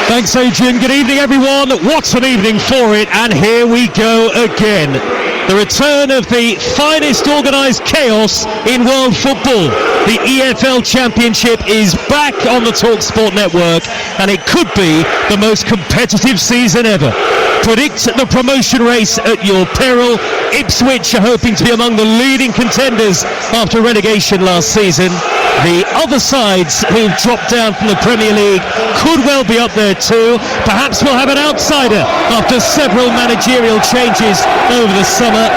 Thanks, Adrian. Good evening, everyone. What an evening for it, and here we go again. The return of the finest organised chaos in world football. The EFL Championship is back on the TalkSport network, and it could be the most competitive season ever. Predict the promotion race at your peril. Ipswich are hoping to be among the leading contenders after relegation last season. The other sides who've dropped down from the Premier League could well be up there too. Perhaps we'll have an outsider after several managerial changes over the summer.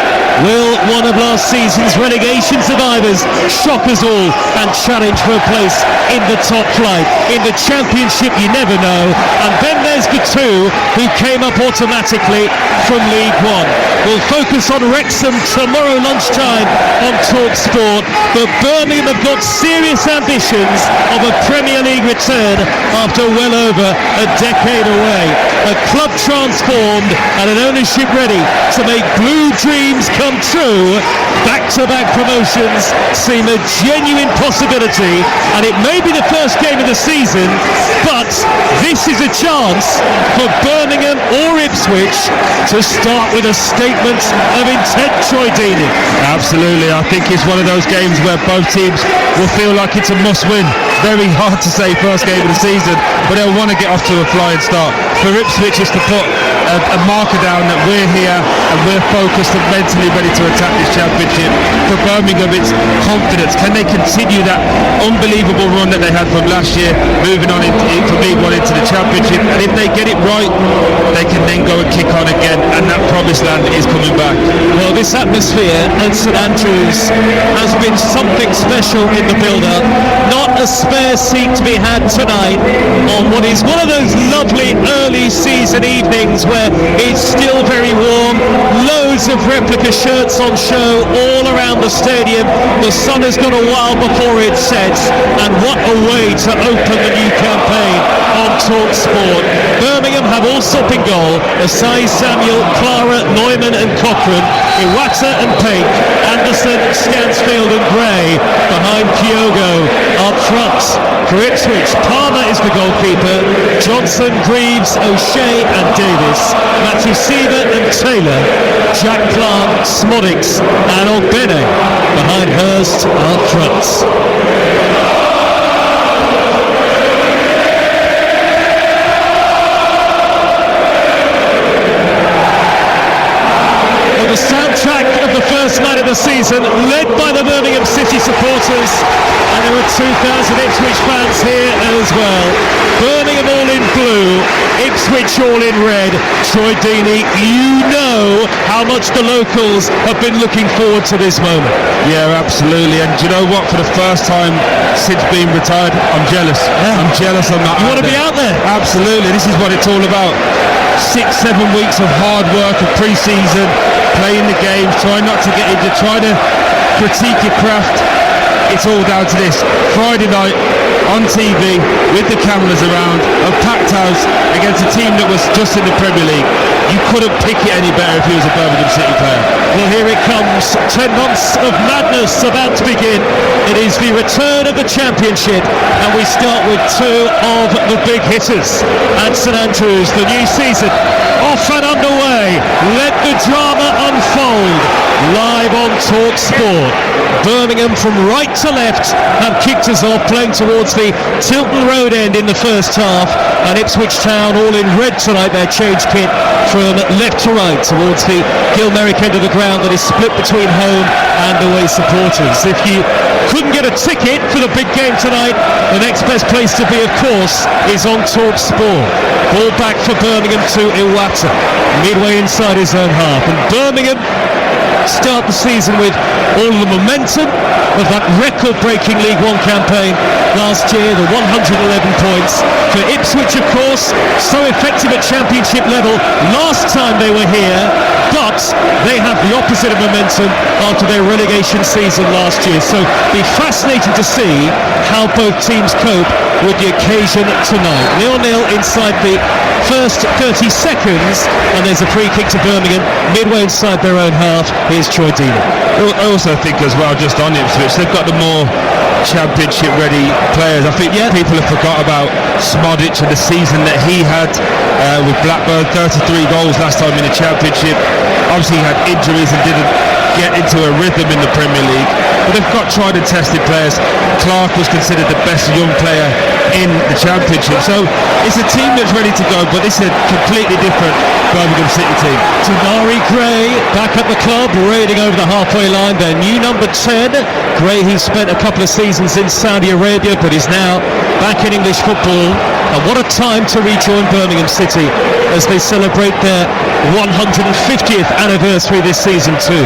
Will one of last season's relegation survivors shock us all and challenge for a place in the top flight? In the Championship, you never know. And then there's the two who came up automatically from League One. We'll focus on Wrexham tomorrow lunchtime on TalkSport. But Birmingham have got serious ambitions of a Premier League return after well over a decade away. A club transformed and an ownership ready to make blue dreams come true. Back-to-back promotions seem a genuine possibility, and it may be the first game of the season, but this is a chance for Birmingham or Ipswich to start with a statement of intent. Troy Deeney. Absolutely, I think it's one of those games where both teams will feel like it's a must-win. Very hard to say first game of the season, but they'll want to get off to a flying start. For Ipswich, it's to put a marker down that we're here and we're focused and mentally ready to attack this championship. For Birmingham, it's confidence. Can they continue that unbelievable run that they had from last year, moving on from League One into the championship? And if they get it right, they can then go and kick on again, and that promised land is coming back. Well, this atmosphere at St Andrews has been something special in the build-up. Not a spare seat to be had tonight on what is one of those lovely early season evenings where it's still very warm. Loads of replica shirts on show all around the stadium. The sun has gone a while before it sets, and what a way to open the new campaign on TalkSport. Birmingham have all stop in goal: Asai, Samuel, Clara, Neumann and Cochrane, Iwata and Pake, Anderson, Stansfield and Gray. Behind Kyogo up front for Ipswich, Palmer is the goalkeeper, Johnson, Greaves, O'Shea and Davis, Matthew Seaver and Taylor, Jack Clark, Smoddix and Ogbene. Behind Hurst up front. The soundtrack of the first night of the season, led by the Birmingham City supporters, and there are 2,000 Ipswich fans here as well. Birmingham all in blue, Ipswich all in red. Troy Deeney, you know how much the locals have been looking forward to this moment. Yeah, absolutely. And do you know what? For the first time since being retired, I'm jealous. Yeah. I'm jealous I'm not. You want to be out there? Absolutely. This is what it's all about. 6-7 weeks of hard work of pre-season, playing the games, trying not to get injured, trying to critique your craft. It's all down to this. Friday night on TV with the cameras around, a packed house against a team that was just in the Premier League. You couldn't pick it any better if you was a Birmingham City player. Well, here it comes. 10 months of madness about to begin. It is the return of the Championship, and we start with two of the big hitters at St Andrews. The new season off and underway. Let the drama unfold. Live on TalkSport. Birmingham from right to left have kicked us off, playing towards the Tilton Road end in the first half, and Ipswich Town all in red tonight. Their change kit from left to right towards the Gilmerick end of the ground that is split between home and away supporters. If you couldn't get a ticket for the big game tonight, the next best place to be, of course, is on TalkSport. Ball back for Birmingham to Iwata, midway inside his own half, and Birmingham start the season with all of the momentum of that record-breaking League One campaign last year, the 111 points. For Ipswich, of course, so effective at championship level last time they were here, but they have the opposite of momentum after their relegation season last year. So it'll be fascinating to see how both teams cope with the occasion tonight. 0-0 inside the first 30 seconds, and there's a free kick to Birmingham midway inside their own half. Here's Troy Deeney. I also think as well, just on Ipswich, they've got the more championship ready players. I think people have forgot about Smodic and the season that he had with Blackburn, 33 goals last time in the championship. Obviously he had injuries and didn't get into a rhythm in the Premier League, but they've got tried and tested players. Clark was considered the best young player in the championship, so it's a team that's ready to go, but this is a completely different Birmingham City team. Tanari Gray back at the club, raiding over the halfway line, their new number 10. Gray, he spent a couple of seasons in Saudi Arabia, but is now back in English football. And what a time to rejoin Birmingham City as they celebrate their 150th anniversary this season too.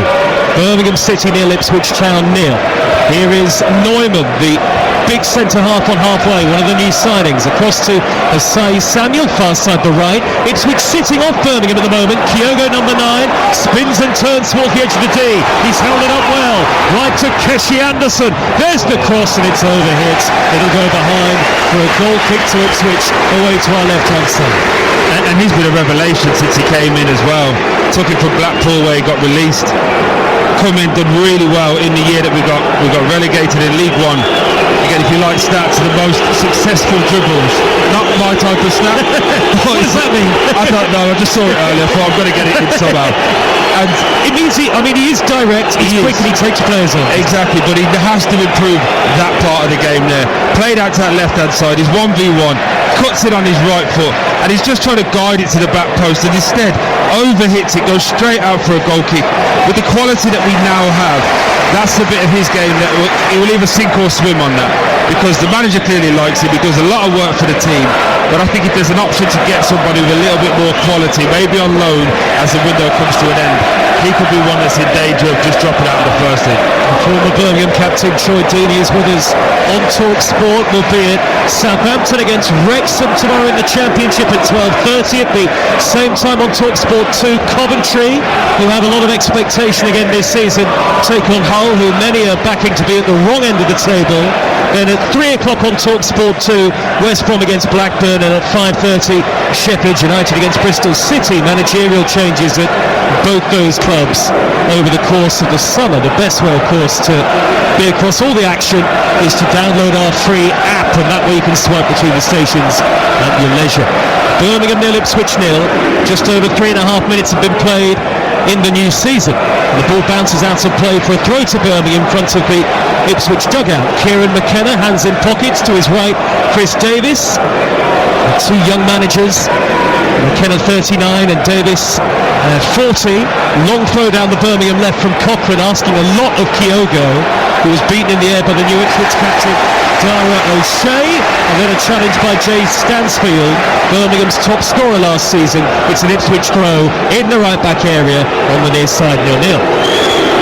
Birmingham City nil, Ipswich Town nil. Here is Neumann, the big centre-half on halfway, one of the new signings, across to Asai Samuel, far side the right. Ipswich sitting off Birmingham at the moment. Kyogo, number 9, spins and turns towards the edge of the D. He's held it up well. Right to Keshi Anderson. There's the cross and it's overhit. It'll go behind for a goal kick to Ipswich away to our left-hand side. And he's been a revelation since he came in as well. Took him from Blackpool where he got released. Come in, done really well in the year that we got relegated in League One. Again, if you like stats, the most successful dribbles. Not my type of stat. What does that mean? I don't know. I just saw it earlier, so I'm going to get it in somehow. And it means he is direct, he's quick and he takes players on. Exactly, but he has to improve that part of the game there. Played out to that left-hand side, he's 1v1, cuts it on his right foot, and he's just trying to guide it to the back post, and instead overhits it, goes straight out for a goal kick. With the quality that we now have, that's the bit of his game that he will either sink or swim on that, because the manager clearly likes it. He does a lot of work for the team, but I think if there's an option to get somebody with a little bit more quality, maybe on loan as the window comes to an end, he could be one that's in danger of just dropping out of the first team. Former Birmingham captain Troy Deeney is with us on Talk Sport. Will be at Southampton against Wrexham tomorrow in the Championship at 12:30. At the same time on Talk Sport 2, Coventry, who have a lot of expectation again this season, take on Hull, who many are backing to be at the wrong end of the table. Then at 3 o'clock on Talk Sport 2, West Brom against Blackburn, and at 5:30, Sheffield United against Bristol City. Managerial changes at both those clubs over the course of the summer. The best way, of course, to be across all the action is to download our free app, and that way you can swipe between the stations at your leisure. Birmingham nil, Ipswich nil. Just over 3.5 minutes have been played in the new season. And the ball bounces out of play for a throw to Birmingham in front of the Ipswich dugout. Kieran McKenna, hands in pockets, to his right Chris Davis. The two young managers, McKenna 39 and Davis 40. Long throw down the Birmingham left from Cochrane, asking a lot of Kyogo, who was beaten in the air by the new Ipswich captain Dara O'Shea, and then a challenge by Jay Stansfield, Birmingham's top scorer last season. It's an Ipswich throw in the right back area on the near side, 0-0.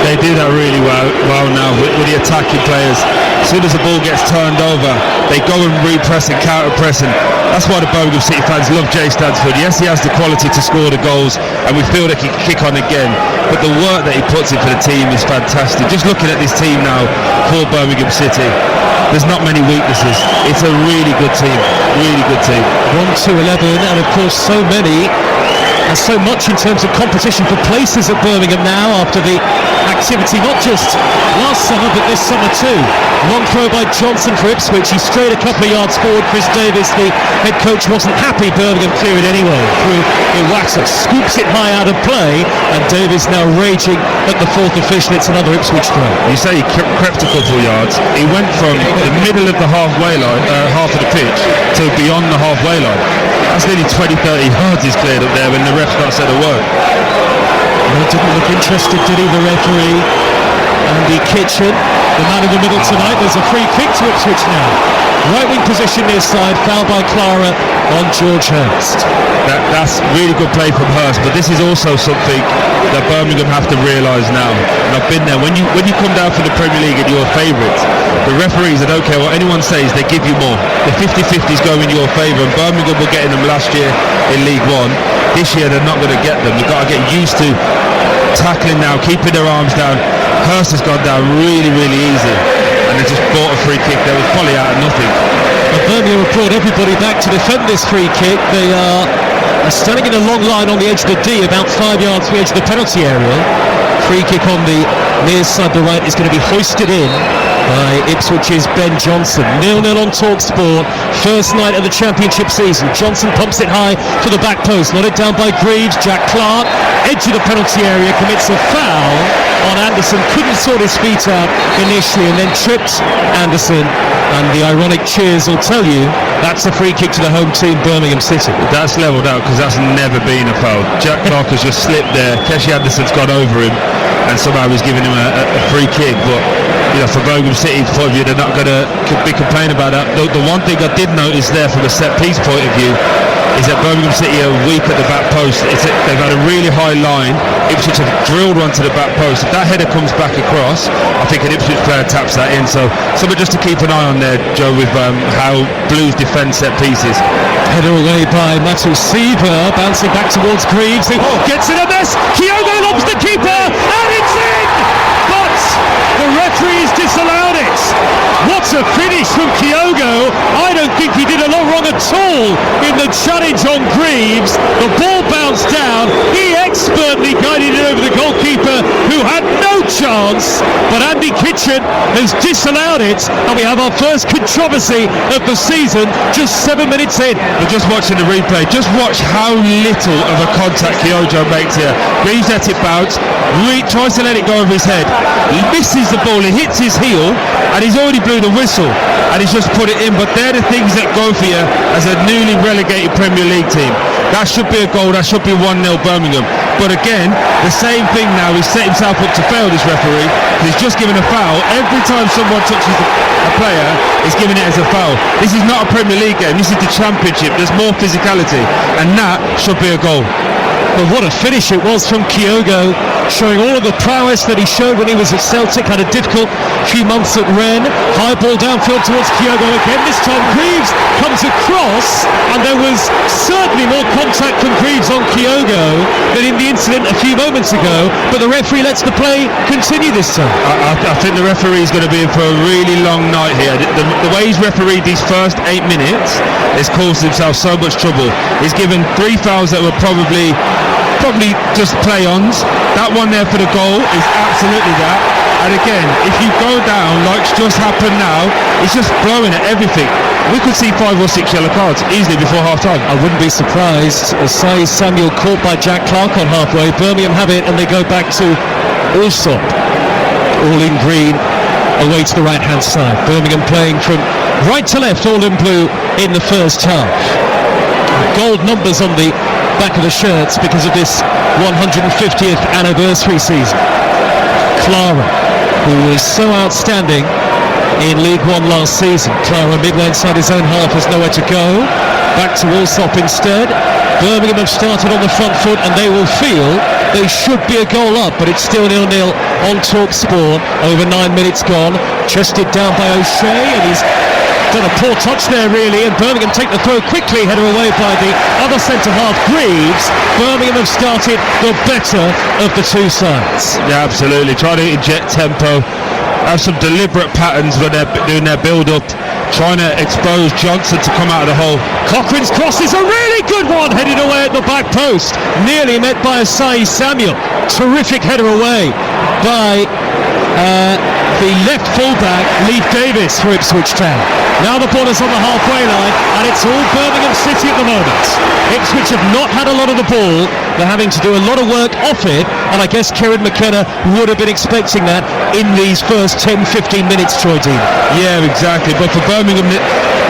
They do that really well now with the attacking players. As soon as the ball gets turned over, they go and repress and counter-press, and that's why the Birmingham City fans love Jay Stansfield. Yes, he has the quality to score the goals, and we feel that he can kick on again, but the work that he puts in for the team is fantastic. Just looking at this team now for Birmingham City, there's not many weaknesses. It's a really good team, really good team. 1-2-11, and of course so many and so much in terms of competition for places at Birmingham now after the activity not just last summer but this summer too. Long throw by Johnson for Ipswich. He strayed a couple of yards forward. Chris Davis, the head coach, wasn't happy. Birmingham clear it anyway through Iwata, scoops it high out of play, and Davis now raging at the fourth official. It's another Ipswich throw. You say he crept a couple of yards. He went from the middle of the halfway line, half of the pitch, to beyond the halfway line. That's nearly 20-30 yards he's cleared up there when the ref's not said a word. Well, didn't look interested, did he, the referee? Andy Kitchen, the man in the middle tonight. There's a free kick to Ipswich now. Right wing position near side, foul by Clara on George Hurst. That's really good play from Hurst, but this is also something that Birmingham have to realise now. And I've been there. When you come down for the Premier League and you're a favourite, the referees, I don't care what anyone says, they give you more. The 50-50s go in your favour, and Birmingham were getting them last year in League One. This year they're not going to get them. You've got to get used to tackling now, keeping their arms down. Hurst has gone down really, really easy, and they just bought a free kick. They was probably out of nothing. But Birmingham have brought everybody back to defend this free kick. They are standing in a long line on the edge of the D, about 5 yards from the edge of the penalty area. Free kick on the near side, the right, is going to be hoisted in by Ipswich's Ben Johnson. 0-0 on TalkSport. First night of the championship season. Johnson pumps it high for the back post. Nodded down by Greaves. Jack Clark, edge of the penalty area, commits a foul on Anderson. Couldn't sort his feet out initially and then tripped Anderson. And the ironic cheers will tell you that's a free kick to the home team, Birmingham City. That's levelled out because that's never been a foul. Jack Clark has just slipped there. Keshi Anderson's gone over him and somehow he's giving him a free kick. But you know, for Birmingham City's point of view, they're not going to be complaining about that. The one thing I did notice there from a set piece point of view is that Birmingham City are weak at the back post. They've had a really high line. Ipswich have drilled one to the back post. If that header comes back across, I think an Ipswich player taps that in. So something just to keep an eye on there, Joe, with how Blues defend set pieces. Header away by Matu Siva, bouncing back towards Greaves. He gets in a mess. Kyogo lobs the keeper, and it's in! But the referee's disallowed it. What a finish from Kyogo. I don't think he did a lot wrong at all in the challenge on Greaves. The ball bounced down. He expertly guided it over the goalkeeper, who had no chance. But Andy Kitchen has disallowed it, and we have our first controversy of the season just 7 minutes in. We're just watching the replay. Just watch how little of a contact Kyogo makes here. Greaves lets it bounce, tries to let it go over his head. He misses the ball, he hits his heel, and he's already blew the whistle, and he's just put it in. But they're the things that go for you as a newly relegated Premier League team. That should be a goal, that should be 1-0 Birmingham. But again, the same thing now, he's set himself up to fail, this referee. He's just given a foul. Every time someone touches a player, he's giving it as a foul. This is not a Premier League game, this is the Championship. There's more physicality, and that should be a goal. But what a finish it was from Kyogo, showing all of the prowess that he showed when he was at Celtic. Had a difficult few months at Rennes. High ball downfield towards Kyogo again. This time Greaves comes across, and there was certainly more contact from Greaves on Kyogo than in the incident a few moments ago. But the referee lets the play continue this time. I think the referee is going to be in for a really long night here. The way he's refereed these first 8 minutes has caused himself so much trouble. He's given 3 fouls that were probably just play-ons. That one there for the goal is absolutely that. And again, if you go down like's just happened now, it's just blowing at everything. We could see 5 or 6 yellow cards easily before half-time. I wouldn't be surprised. Asai Samuel caught by Jack Clark on halfway. Birmingham have it, and they go back to Allsop, all in green, away to the right-hand side. Birmingham playing from right to left, all in blue in the first half. Gold numbers on the back of the shirts because of this 150th anniversary season. Clara, who was so outstanding in League One last season. Clara midway inside his own half has nowhere to go. Back to Allsop instead. Birmingham have started on the front foot, and they will feel they should be a goal up, but it's still 0-0 on TalkSport. Over 9 minutes gone. Chested down by O'Shea, and he's done a poor touch there really, and Birmingham take the throw quickly. Header away by the other centre-half, Greaves. Birmingham have started the better of the two sides. Yeah, absolutely. Trying to inject tempo, have some deliberate patterns when they're doing their build-up, trying to expose Johnson to come out of the hole. Cochrane's cross is a really good one, headed away at the back post. Nearly met by Asai Samuel. Terrific header away by the left fullback, Leif Davis, for Ipswich Town. Now the ball is on the halfway line, and it's all Birmingham City at the moment. Ipswich have not had a lot of the ball. They're having to do a lot of work off it, and I guess Kieran McKenna would have been expecting that in these first 10-15 minutes, Troy Dean. Yeah, exactly. But for Birmingham,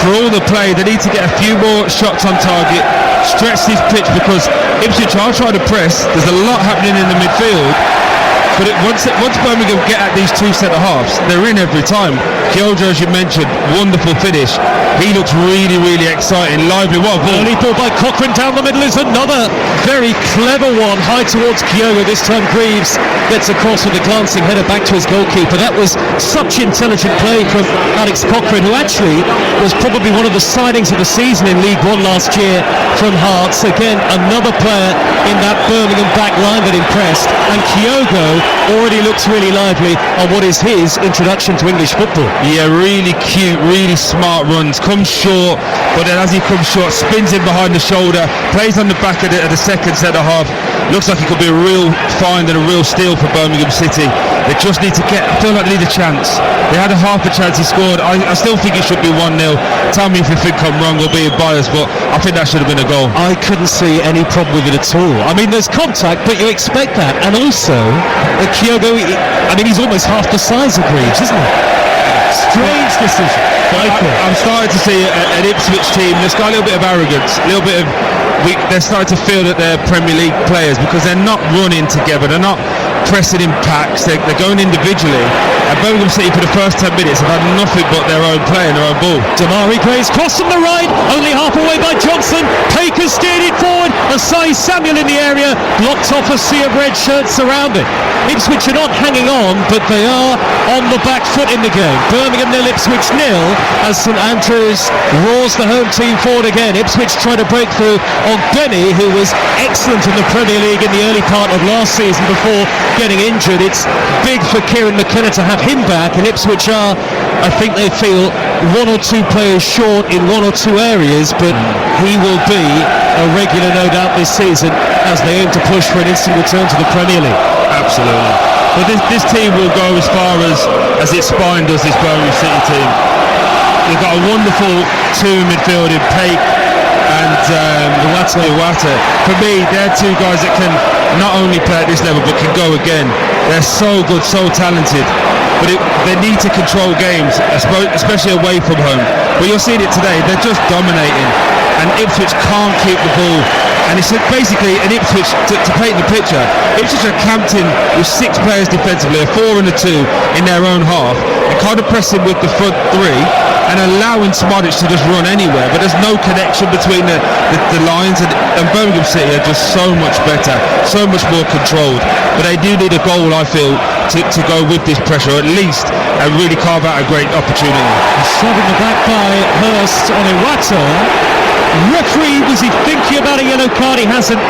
for all the play, they need to get a few more shots on target, stretch this pitch, because Ipswich are trying to press. There's a lot happening in the midfield. But once Birmingham get at these two centre-halves, they're in every time. Kyogo, as you mentioned, wonderful finish. He looks really, really exciting, lively. What a ball. Early ball by Cochrane down the middle is another very clever one. High towards Kyogo. This time Greaves gets across with a glancing header back to his goalkeeper. That was such intelligent play from Alex Cochrane, who actually was probably one of the signings of the season in League One last year from Hearts. Again, another player in that Birmingham back line that impressed. And Kyogo already looks really lively on what is his introduction to English football. Yeah, really cute, really smart runs, comes short, but then as he comes short, spins in behind the shoulder, plays on the back of the second centre half. Looks like it could be a real find and a real steal for Birmingham City. They just need to I feel like they need a chance. They had a half a chance, he scored. I still think it should be 1-0. Tell me if you think I'm wrong or being biased, but I think that should have been a goal. I couldn't see any problem with it at all. I mean, there's contact, but you expect that. And also, Kyogo, I mean, he's almost half the size of Reeves, isn't he? Strange decision. I'm starting to see an Ipswich team that's got a little bit of arrogance, a little bit of they're starting to feel that they're Premier League players because they're not running together, they're not pressing in packs, they're going individually. And Birmingham City for the first 10 minutes have had nothing but their own play and their own ball. Damari Gray's cross from the right, only half away by Johnson. Taker steered it forward, Asai Samuel in the area, blocked off a sea of red shirts around it. Ipswich are not hanging on, but they are on the back foot in the game. Birmingham 0, Ipswich 0, as St Andrews roars the home team forward again. Ipswich try to break through on Benny, who was excellent in the Premier League in the early part of last season before getting injured. It's big for Kieran McKenna to have him back, and Ipswich are, I think they feel, one or two players short in one or two areas, but he will be a regular, no doubt, this season as they aim to push for an instant return to the Premier League. Absolutely. But this team will go as far as its spine does, this Birmingham City team. They've got a wonderful two midfield in Paik and Iwata. For me, they're two guys that can not only play at this level but can go again. They're so good, so talented, but they need to control games, especially away from home. But you're seeing it today, they're just dominating, and Ipswich can't keep the ball. And it's basically an Ipswich, to paint the picture, Ipswich are camped in with 6 players defensively, a 4 and a 2 in their own half, and kind of pressing with the front 3 and allowing Smodic to just run anywhere, but there's no connection between the lines, and Birmingham City are just so much better, so much more controlled. But they do need a goal, I feel, to go with this pressure, at least, and really carve out a great opportunity. Shot in the back by Hurst on Iwata. Referee, was he thinking about a yellow card? He hasn't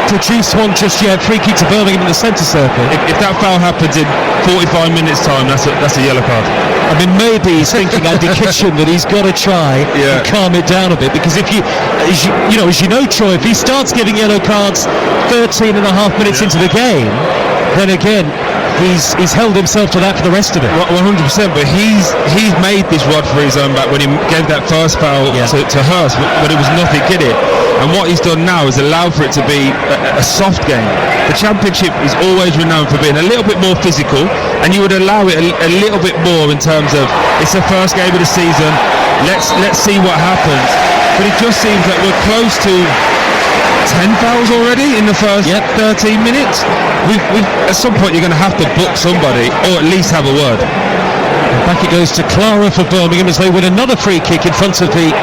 produced one just yet. Free kick to Birmingham in the centre circle. If that foul happens in 45 minutes time, that's a yellow card. I mean, maybe he's thinking Andy Kitchen that he's got to try and calm it down a bit, because if as you know, Troy, if he starts giving yellow cards 13 and a half minutes into the game, then again he's held himself to that for the rest of it. 100%, but he's made this rod for his own back when he gave that first foul to Hurst, but it was nothing in it. And what he's done now is allow for it to be a soft game. The Championship is always renowned for being a little bit more physical, and you would allow it a little bit more in terms of, it's the first game of the season, let's see what happens. But it just seems that we're close to 10 fouls already in the first 13 minutes. We've at some point you're going to have to book somebody, or at least have a word. And back it goes to Clara for Birmingham as they win another free kick in front of the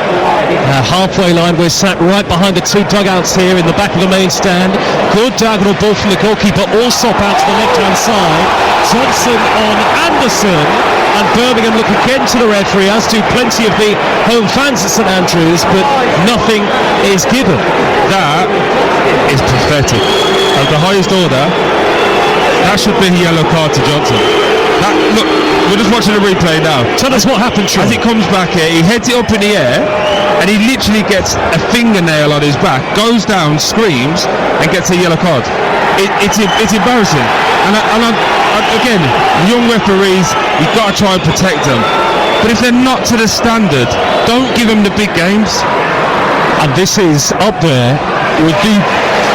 halfway line. We're sat right behind the 2 dugouts here in the back of the main stand. Good diagonal ball from the goalkeeper, Allsop out to the left hand side. Johnson on Anderson, and Birmingham look again to the referee, as do plenty of the home fans at St Andrews, but nothing is given. That is pathetic. At the highest order, that should be a yellow card to Johnson. Look, we're just watching the replay now. Tell us what happened, Sean. As it comes back here, he heads it up in the air, and he literally gets a fingernail on his back, goes down, screams, and gets a yellow card. It's embarrassing. And again, young referees, you've got to try and protect them. But if they're not to the standard, don't give them the big games. And this is up there with the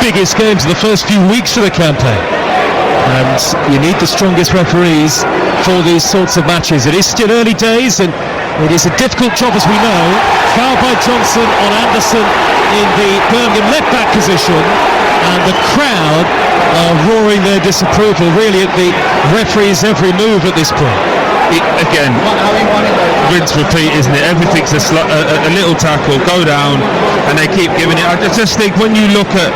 biggest games of the first few weeks of the campaign. And you need the strongest referees for these sorts of matches. It is still early days, and it is a difficult job, as we know. Foul by Johnson on Anderson in the Birmingham left back position, and the crowd are roaring their disapproval really at the referee's every move at this point. Again, rinse repeat, isn't it? Everything's a little tackle, go down, and they keep giving it. I just think when you look at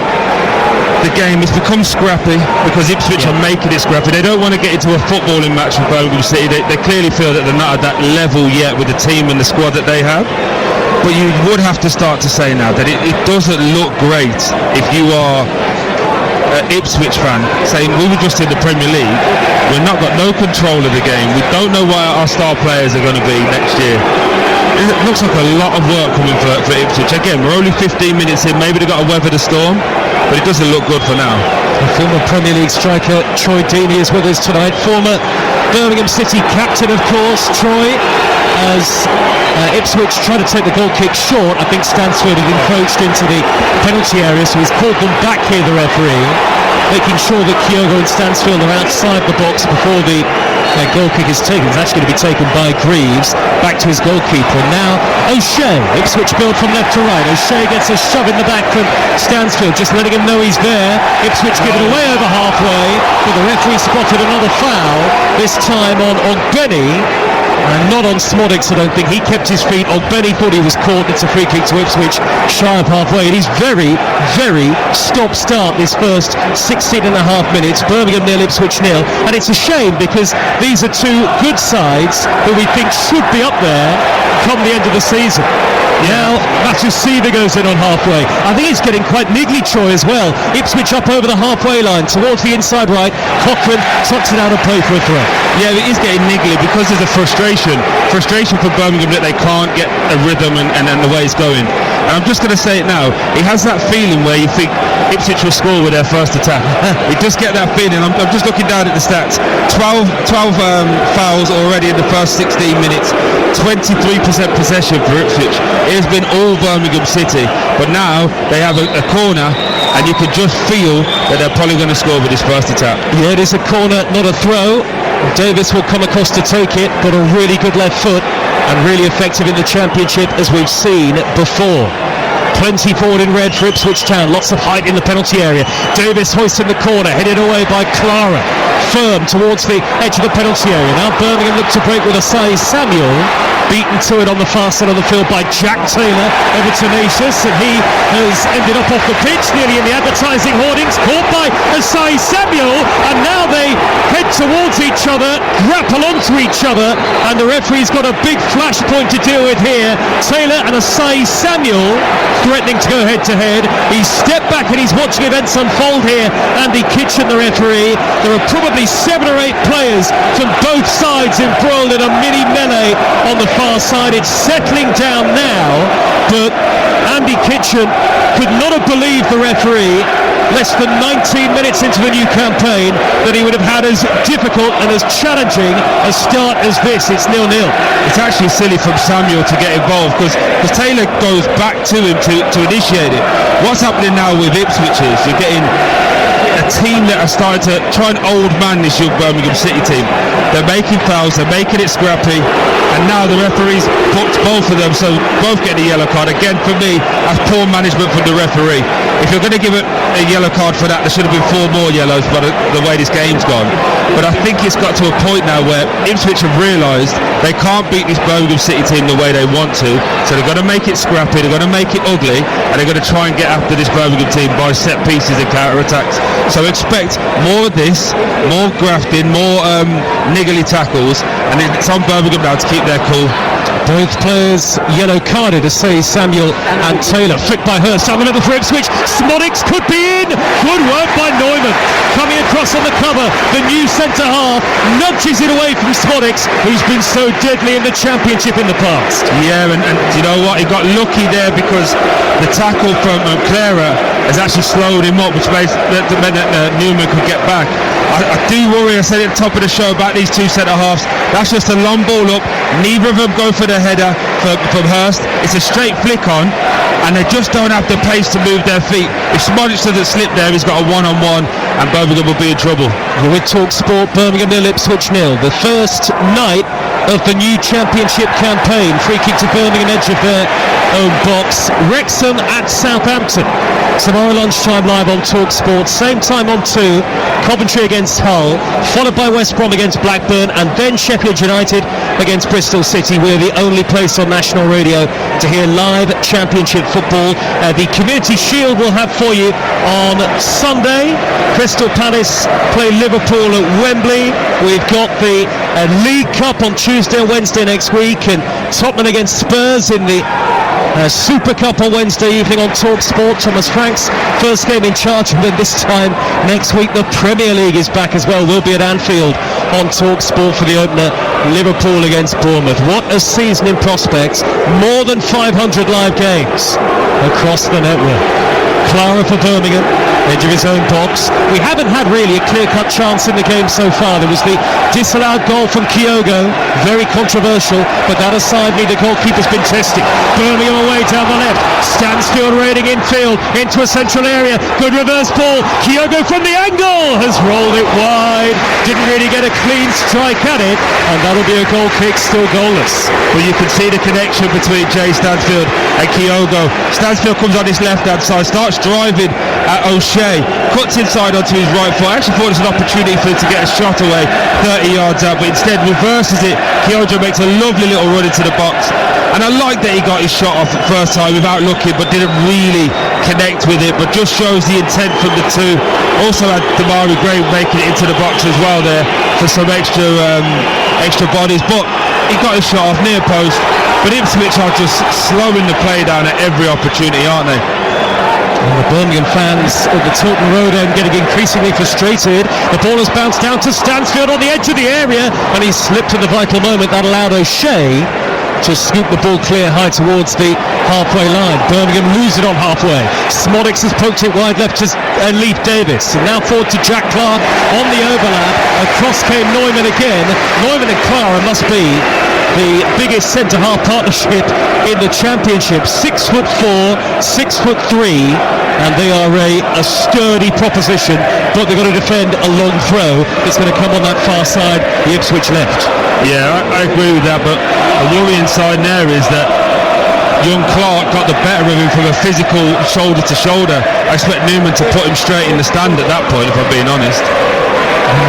the game, it's become scrappy because Ipswich are making it scrappy. They don't want to get into a footballing match with Birmingham City. They clearly feel that they're not at that level yet with the team and the squad that they have. But you would have to start to say now that it doesn't look great if you are Ipswich fan saying we were just in the Premier League, we've not got no control of the game, we don't know where our star players are going to be next year. It looks like a lot of work coming for Ipswich. Again, we're only 15 minutes in, maybe they've got to weather the storm, but it doesn't look good for now. The former Premier League striker Troy Deeney is with us tonight, former Birmingham City captain, of course. Troy, as Ipswich tried to take the goal kick short, I think Stansfield had encroached into the penalty area, so he's called them back here, the referee, making sure that Kyogo and Stansfield are outside the box before the goal kick is taken. It's actually going to be taken by Greaves, back to his goalkeeper. And now O'Shea, Ipswich build from left to right. O'Shea gets a shove in the back from Stansfield, just letting him know he's there. Ipswich give it away over halfway, but the referee spotted another foul, this time on Benny. And not on Smodics, I don't think. He kept his feet. Benny thought he was caught. It's a free kick to Ipswich, shy of halfway. It is very, very stop-start this first 16 and a half minutes. Birmingham 0, Ipswich 0. And it's a shame because these are two good sides who we think should be up there come the end of the season. Now, Matthew Seaver goes in on halfway. I think he's getting quite niggly, Troy, as well. Ipswich up over the halfway line, towards the inside right. Cochrane trots it out and play for a throw. Yeah, it is getting niggly because there's a frustration for Birmingham that they can't get a rhythm and the way it's going. And I'm just going to say it now, he has that feeling where you think Ipswich will score with their first attack. He does get that feeling. I'm just looking down at the stats. 12 fouls already in the first 16 minutes. 23% possession for Ipswich. It has been all Birmingham City, but now they have a corner, and you can just feel that they're probably going to score with this first attack. Yeah, it is a corner, not a throw. Davis will come across to take it, but a really good left foot and really effective in the Championship, as we've seen before. Plenty forward in red for Ipswich Town, lots of height in the penalty area. Davis hoists in the corner, headed away by Clara. Firm towards the edge of the penalty area. Now Birmingham look to break with Asai Samuel. Beaten to it on the far side of the field by Jack Taylor, ever tenacious, and he has ended up off the pitch, nearly in the advertising hoardings, caught by Asai Samuel, and now they head towards each other, grapple onto each other, and the referee's got a big flashpoint to deal with here. Taylor and Asai Samuel threatening to go head to head. He's stepped back and he's watching events unfold here. Andy Kitchen, the referee. There are probably 7 or 8 players from both sides embroiled in a mini melee on the far side. It's settling down now, but Andy Kitchen could not have believed the referee less than 19 minutes into the new campaign that he would have had as difficult and as challenging a start as this. It's 0-0. It's actually silly from Samuel to get involved because Taylor goes back to him to initiate it. What's happening now with Ipswich is you're getting a team that are starting to try and old man this young Birmingham City team. They're making fouls, they're making it scrappy, and now the referee's booked both of them, so both get a yellow card. Again, for me, that's poor management from the referee. If you're going to give it a yellow card for that, there should have been 4 more yellows by the way this game's gone. But I think it's got to a point now where Ipswich have realised they can't beat this Birmingham City team the way they want to, so they're going to make it scrappy, they're going to make it ugly, and they're going to try and get after this Birmingham team by set pieces and counter-attacks. So expect more of this, more grafting, more niggly tackles, and it's on Birmingham now to keep their cool. Both players yellow carded, Asai Samuel and Taylor. Flicked by Hurst, on the level for Ipswich. Smodics could be in. Good work by Neumann. Coming across on the cover, the new centre half nudges it away from Smodics, who's been so deadly in the Championship in the past. Yeah, and you know what? He got lucky there because the tackle from Clara has actually slowed him up, which meant that Neumann could get back. I do worry, I said at the top of the show about these two centre halves. That's just a long ball up. Neither of them go for the header from Hurst. It's a straight flick on, and they just don't have the pace to move their feet. If Smodic doesn't slip there, he's got a one-on-one, and Birmingham will be in trouble. You're with Talk Sport. Birmingham 0, Ipswich 0. The first night of the new Championship campaign. Free kick to Birmingham, edge of their own box. Wrexham at Southampton. Tomorrow lunchtime live on Talk Sport. Same time on 2. Coventry against Hull, followed by West Brom against Blackburn, and then Sheffield United against Bristol City. We're the only place on national radio to hear live Championship football. The Community Shield will have for you on Sunday. Crystal Palace play Liverpool at Wembley. We've got the League Cup on Tuesday and Wednesday next week, and Tottenham against Spurs in the Super Cup on Wednesday evening on Talk Sport. Thomas Frank's first game in charge, and then this time next week the Premier League is back as well. We'll be at Anfield on Talk Sport for the opener, Liverpool against Bournemouth. What a season in prospects. More than 500 live games across the network. Clara for Birmingham, edge of his own box. We haven't had really a clear-cut chance in the game so far. There was the disallowed goal from Kyogo, very controversial, but that aside, neither goalkeeper's been tested. Birmingham away down the left. Stansfield raiding infield into a central area. Good reverse ball. Kyogo from the angle has rolled it wide. Didn't really get a clean strike at it, and that'll be a goal kick, still goalless. Well, you can see the connection between Jay Stansfield and Kyogo. Stansfield comes on his left-hand side, starts driving at O'Shea, cuts inside onto his right foot. I actually thought it was an opportunity for him to get a shot away 30 yards out, but instead reverses it. Kyogo makes a lovely little run into the box, and I like that he got his shot off the first time without looking, but didn't really connect with it, but just shows the intent from the two. Also had Damari Gray making it into the box as well there for some extra bodies, but he got his shot off near post. But Ipswich are just slowing the play down at every opportunity, aren't they? And the Birmingham fans at the Tilton Road end getting increasingly frustrated. The ball has bounced down to Stansfield on the edge of the area, and he slipped at the vital moment. That allowed O'Shea to scoop the ball clear high towards the halfway line. Birmingham lose it on halfway. Smodix has poked it wide left to Leif Davis, and now forward to Jack Clark on the overlap. Across came Neumann again. Neumann and Clara must be the biggest centre-half partnership in the Championship. 6'4", 6'3", and they are a sturdy proposition, but they've got to defend a long throw. It's going to come on that far side, the Ipswich left. Yeah, I agree with that, but a worrying side there is that young Clark got the better of him from a physical shoulder to shoulder. I expect Newman to put him straight in the stand at that point, if I'm being honest.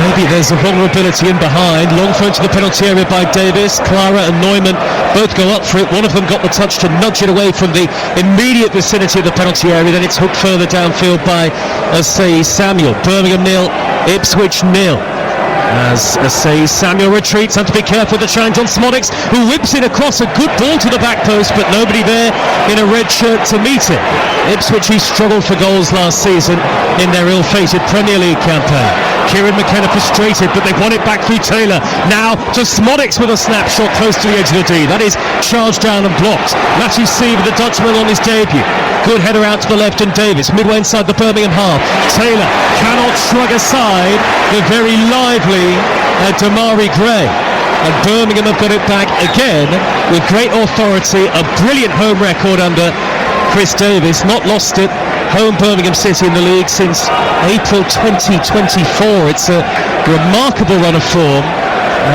Maybe there's a vulnerability in behind. Long throw to the penalty area by Davis. Clara and Neumann both go up for it. One of them got the touch to nudge it away from the immediate vicinity of the penalty area. Then it's hooked further downfield by Samuel. Birmingham 0, Ipswich 0. As Samuel retreats, have to be careful with the challenge on Smodix, who whips it across a good ball to the back post, but nobody there in a red shirt to meet it. Ipswich, who struggled for goals last season in their ill-fated Premier League campaign. Kieran McKenna frustrated, but they won it back through Taylor. Now to Smodix with a snapshot close to the edge of the D. That is charged down and blocked. Matthew Seaver, the Dutchman, on his debut. Good header out to the left, and Davis midway inside the Birmingham half. Taylor cannot shrug aside the very lively Damari Gray. And Birmingham have got it back again with great authority. A brilliant home record under Chris Davis. Not lost it. Home Birmingham City in the league since April 2024. It's a remarkable run of form.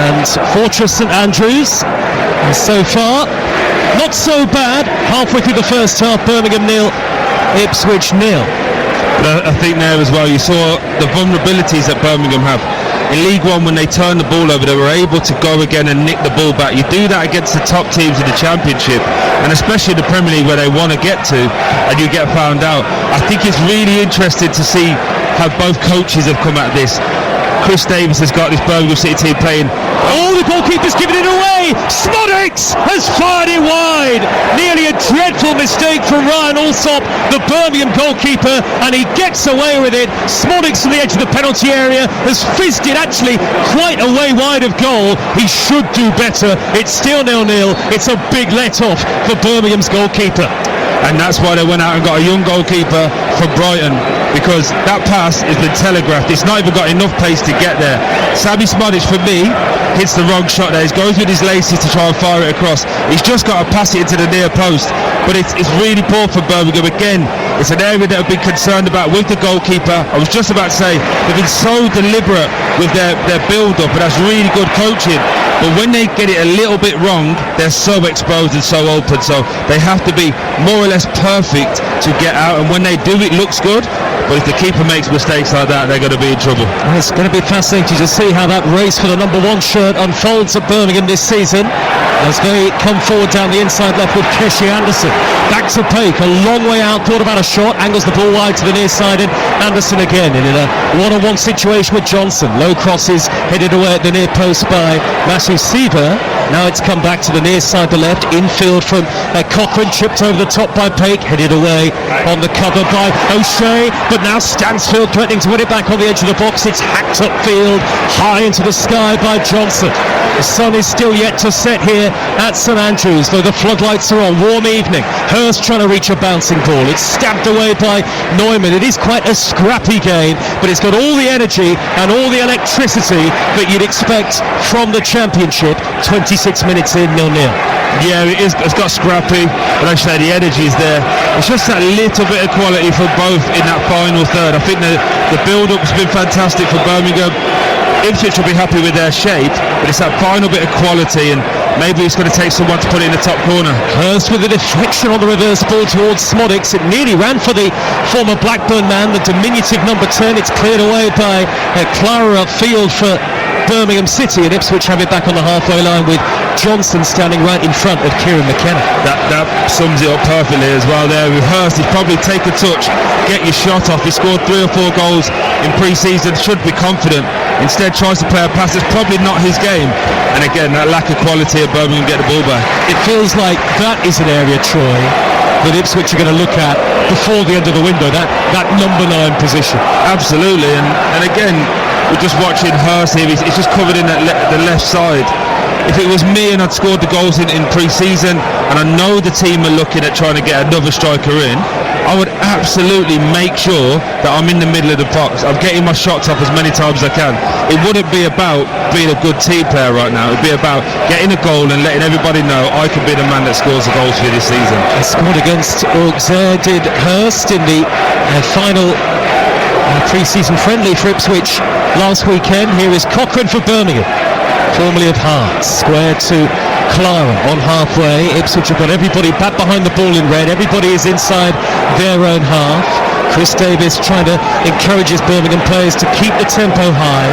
And Fortress St Andrews, and so far, not so bad. Halfway through the first half, Birmingham 0, Ipswich 0. But I think there as well, you saw the vulnerabilities that Birmingham have. In League One, when they turned the ball over, they were able to go again and nick the ball back. You do that against the top teams in the Championship, and especially the Premier League, where they want to get to, and you get found out. I think it's really interesting to see how both coaches have come at this. Chris Davis has got this Birmingham City team playing. Oh, the goalkeeper's given it away! Smodix has fired it wide! Nearly a dreadful mistake from Ryan Alsop, the Birmingham goalkeeper, and he gets away with it. Smodix on the edge of the penalty area has fizzed it actually quite a way wide of goal. He should do better. It's still 0-0. It's a big let-off for Birmingham's goalkeeper. And that's why they went out and got a young goalkeeper from Brighton, because that pass has been telegraphed. It's not even got enough pace to get there. Sammy Smodix, for me, hits the wrong shot there. He goes with his laces to try and fire it across. He's just got to pass it into the near post, but it's really poor for Birmingham. Again, it's an area that I've been concerned about with the goalkeeper. I was just about to say, they've been so deliberate with their build-up, and that's really good coaching. But when they get it a little bit wrong, they're so exposed and so open. So they have to be more or less perfect to get out. And when they do, it looks good. but if the keeper makes mistakes like that, they're going to be in trouble. It's going to be fascinating to see how that race for the number 1 shirt unfolds at Birmingham this season as they come forward down the inside left with Keshi Anderson. Back to Paik, a long way out, thought about a shot, angles the ball wide to the near side, and Anderson again in a one-on-one situation with Johnson. Low crosses headed away at the near post by Matthew Seaver. Now it's come back to the near side, the left, infield from Cochrane, chipped over the top by Paik, headed away on the cover by O'Shea, but now Stansfield threatening to win it back on the edge of the box. It's hacked upfield, high into the sky by Johnson. The sun is still yet to set here at St Andrews, though the floodlights are on. Warm evening. Hurst trying to reach a bouncing ball. It's stabbed away by Neumann. It is quite a scrappy game, but it's got all the energy and all the electricity that you'd expect from the Championship. 26 minutes in, 0-0. Yeah, it's got scrappy, but like I say, the energy is there. It's just that little bit of quality for both in that final third. I think the build-up's been fantastic for Birmingham. Ipswich will be happy with their shape, but it's that final bit of quality, and maybe it's going to take someone to put it in the top corner. Hurst with a deflection on the reverse ball towards Smodix. It nearly ran for the former Blackburn man, the diminutive number 10. It's cleared away by Clara upfield for Birmingham City, and Ipswich have it back on the halfway line with Johnson standing right in front of Kieran McKenna. That sums it up perfectly as well there. With Hurst, he'd probably take a touch, get your shot off. He scored 3 or 4 goals in pre-season, should be confident. Instead tries to play a pass that's probably not his game, and again that lack of quality of Birmingham get the ball back. It feels like that is an area, Troy, that Ipswich are going to look at before the end of the window, that number 9 position. Absolutely, and again we're just watching Hurst here. He's just covered in the left side. If it was me and I'd scored the goals in pre-season, and I know the team are looking at trying to get another striker in, I would absolutely make sure that I'm in the middle of the box. I'm getting my shots off as many times as I can. It wouldn't be about being a good team player right now. It would be about getting a goal and letting everybody know I can be the man that scores the goals for you this season. He scored against Auxerre, did Hurst, in the final pre-season friendly for Ipswich last weekend. Here is Cochrane for Birmingham, formerly of Hearts. Square to Clara on halfway. Ipswich have got everybody back behind the ball in red. Everybody is inside their own half. Chris Davis trying to encourage his Birmingham players to keep the tempo high.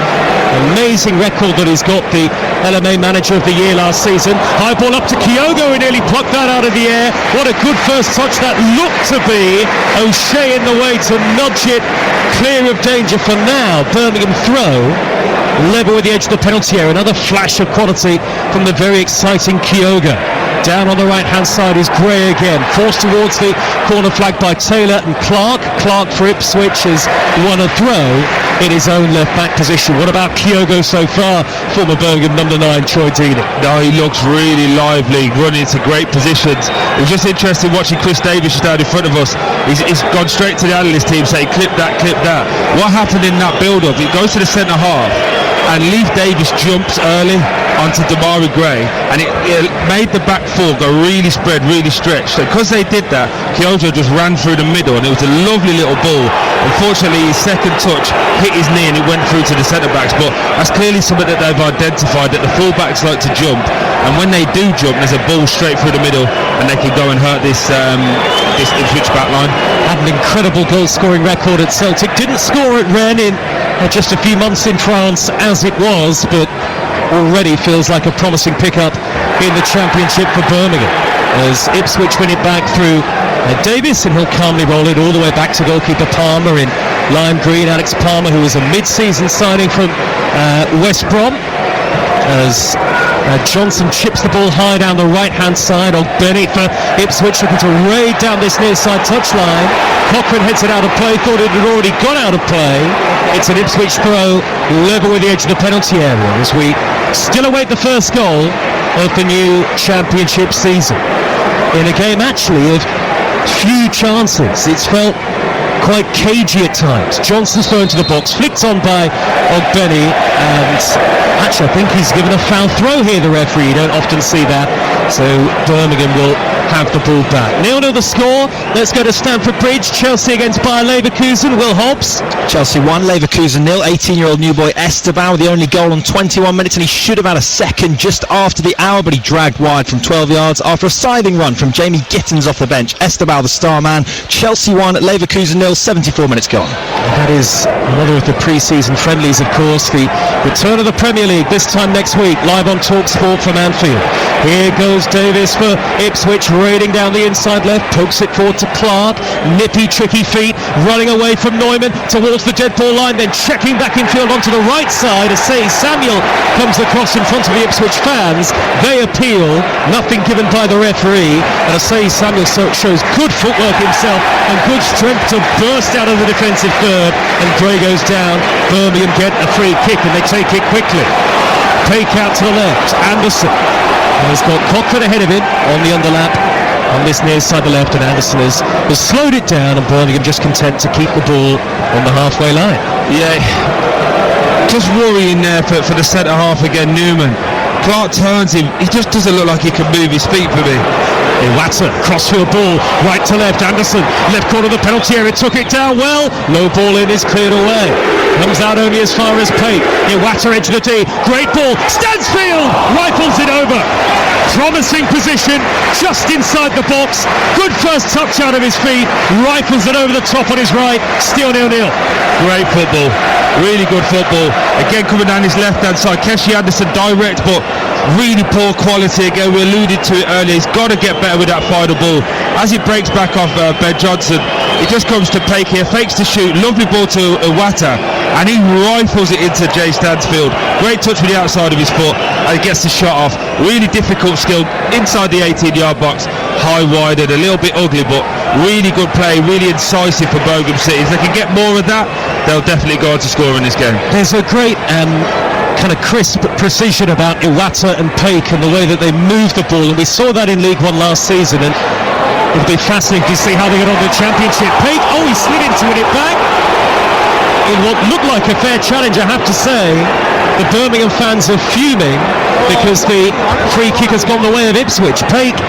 Amazing record that he's got, the LMA Manager of the Year last season. High ball up to Kyogo, who nearly plucked that out of the air. What a good first touch that looked to be. O'Shea in the way to nudge it clear of danger for now. Birmingham throw. Level with the edge of the penalty area. Another flash of quality from the very exciting Kyogo. Down on the right hand side is Gray again, forced towards the corner flag by Taylor and Clark. Clark for Ipswich has won a throw in his own left back position. What about Kyogo so far, former Birmingham number 9 Troy Deeney? No, he looks really lively, running into great positions. It was just interesting watching Chris Davis just down in front of us. He's gone straight to the analyst team saying clip that. What happened in that build up? He goes to the centre half and Leif Davis jumps early onto Damari Gray, and it made the back four go really spread, really stretched. So because they did that, Kyogo just ran through the middle, and it was a lovely little ball. Unfortunately, his second touch hit his knee and it went through to the centre backs, but that's clearly something that they've identified, that the full backs like to jump, and when they do jump, there's a ball straight through the middle and they can go and hurt this Ipswich back line. Had an incredible goal scoring record at Celtic, didn't score at Rennes in just a few months in France as it was, but already feels like a promising pickup in the Championship for Birmingham as Ipswich win it back through Davis, and he'll calmly roll it all the way back to goalkeeper Palmer in lime green. Alex Palmer, who was a mid-season signing from West Brom, as Johnson chips the ball high down the right-hand side. Benny for Ipswich looking to raid down this near-side touchline. Cochrane heads it out of play, thought it had already gone out of play. It's an Ipswich throw, level with the edge of the penalty area as we still await the first goal of the new Championship season. In a game actually of few chances, it's felt quite cagey at times. Johnson's thrown to the box, flicked on by Ogbeni, and actually I think he's given a foul throw here, the referee. You don't often see that, so Birmingham will have the ball back. 0-0 the score. Let's go to Stamford Bridge. Chelsea against Bayer Leverkusen. Will Hobbs. Chelsea 1, Leverkusen 0. 18-year-old new boy Esteban with the only goal on 21 minutes, and he should have had a second just after the hour, but he dragged wide from 12 yards after a scything run from Jamie Gittins off the bench. Esteban the star man. Chelsea 1, Leverkusen 0. 74 minutes gone. That is another of the pre-season friendlies, of course. The return of the Premier League this time next week, live on TalkSport from Anfield. Here goes Davis for Ipswich, raiding down the inside left, pokes it forward to Clark. Nippy, tricky feet, running away from Neumann towards the dead ball line, then checking back in field onto the right side as Samuel comes across in front of the Ipswich fans. They appeal, nothing given by the referee, and Samuel shows good footwork himself and good strength to burst out of the defensive third, and Gray goes down. Birmingham get a free kick and they take it quickly. Take out to the left. Anderson has got Cochran ahead of him on the underlap on this near side the left, and Anderson has slowed it down, and Birmingham just content to keep the ball on the halfway line. Yeah, just worrying there for the centre half again, Newman. Clark turns him, he just doesn't look like he can move his feet for me. Iwata, crossfield ball, right to left. Anderson, left corner of the penalty area, took it down well. Low ball in, is cleared away. Comes out only as far as Pate. Iwata edge of the D. Great ball. Stansfield rifles it over. Promising position, just inside the box. Good first touch out of his feet. Rifles it over the top on his right. Still 0-0. Great football. Really good football. Again, coming down his left-hand side. Keshi Anderson direct, but really poor quality. Again, we alluded to it earlier. He's got to get better with that final ball. As he breaks back off Ben Johnson, he just comes to Pake here, fakes to shoot. Lovely ball to Iwata, and he rifles it into Jay Stansfield. Great touch with the outside of his foot, and he gets the shot off. Really difficult skill inside the 18-yard box. High-wided, a little bit ugly, but really good play, really incisive for Birmingham City. If they can get more of that, they'll definitely go on to score in this game. There's a great kind of crisp precision about Iwata and Pake and the way that they move the ball, and we saw that in League One last season, and it'll be fascinating to see how they get on the Championship. Pake, he slid into it back in what looked like a fair challenge, I have to say. The Birmingham fans are fuming because the free kick has gone the way of Ipswich. Pake,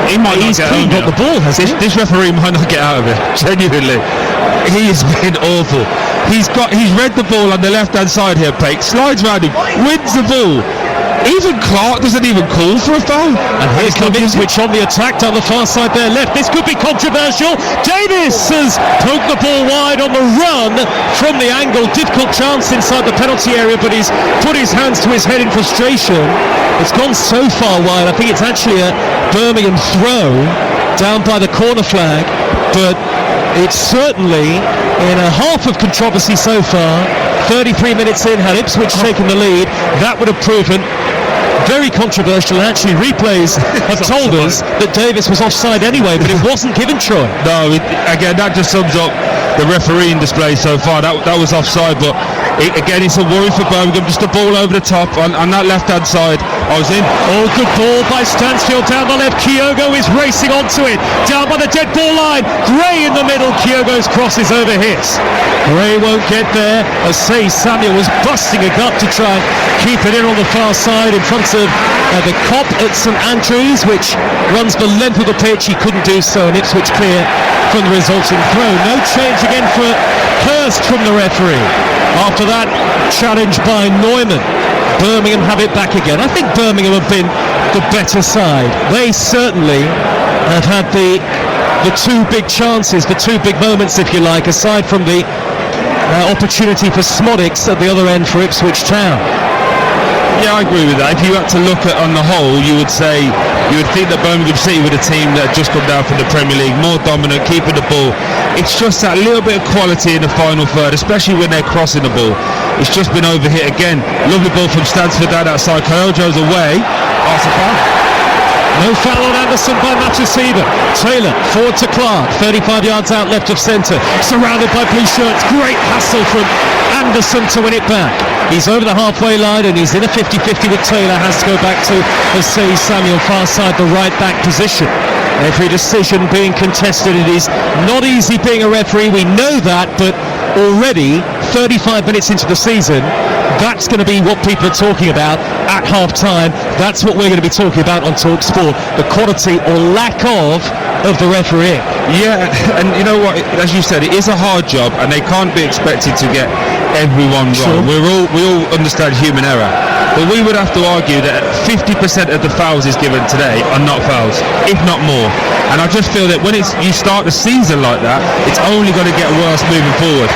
he's clean got the ball, has he? This referee might not get out of it, genuinely. He has been awful. He's read the ball on the left-hand side here, Pake, slides around him, wins the ball. Even Clark doesn't even call for a foul. And here comes Ipswich on the attack down the far side there left. This could be controversial. Davis has poked the ball wide on the run from the angle. Difficult chance inside the penalty area, but he's put his hands to his head in frustration. It's gone so far wide. I think it's actually a Birmingham throw down by the corner flag, but it's certainly in a half of controversy so far. 33 minutes in, had Ipswich taken the lead, that would have proven very controversial. Actually, replays have told us that Davis was offside anyway, but it wasn't given, Troy. No, again, that just sums up the refereeing display so far. That was offside, but again, it's a worry for Birmingham. Just a ball over the top on that left-hand side. I was in. Oh, good ball by Stansfield down the left. Kyogo is racing onto it. Down by the dead ball line. Gray in the middle. Kyogo's cross is over hits. Gray won't get there. As Samuel was busting a gut to try and keep it in on the far side in front of the Cop at St Andrews, which runs the length of the pitch. He couldn't do so, and Ipswich clear from the resulting throw. No change again for Hurst from the referee. After that challenge by Neumann, Birmingham have it back again. I think Birmingham have been the better side. They certainly have had the two big chances, the two big moments, if you like, aside from the opportunity for Smodics at the other end for Ipswich Town. Yeah, I agree with that. If you had to look at on the whole, you would think that Birmingham City were the team that had just come down from the Premier League, more dominant, keeping the ball. It's just that little bit of quality in the final third, especially when they're crossing the ball. It's just been overhit again. Lovely ball from Stansford down outside. Kyogo's away. No foul on Anderson by Matasiva. Taylor forward to Clark, 35 yards out left of centre, surrounded by blue shirts. Great hassle from Anderson to win it back. He's over the halfway line and he's in a 50-50 with Taylor. Has to go back to Samuel, far side, the right back position. Every decision being contested. It is not easy being a referee, we know that, but already 35 minutes into the season, That's going to be what people are talking about at half-time. That's what we're going to be talking about on Talk Sport, the quality or lack of the referee. Yeah, and you know what, as you said, it is a hard job and they can't be expected to get everyone wrong. Sure. We all understand human error, but we would have to argue that 50% of the fouls is given today are not fouls, if not more. And I just feel that when you start the season like that, it's only going to get worse moving forward.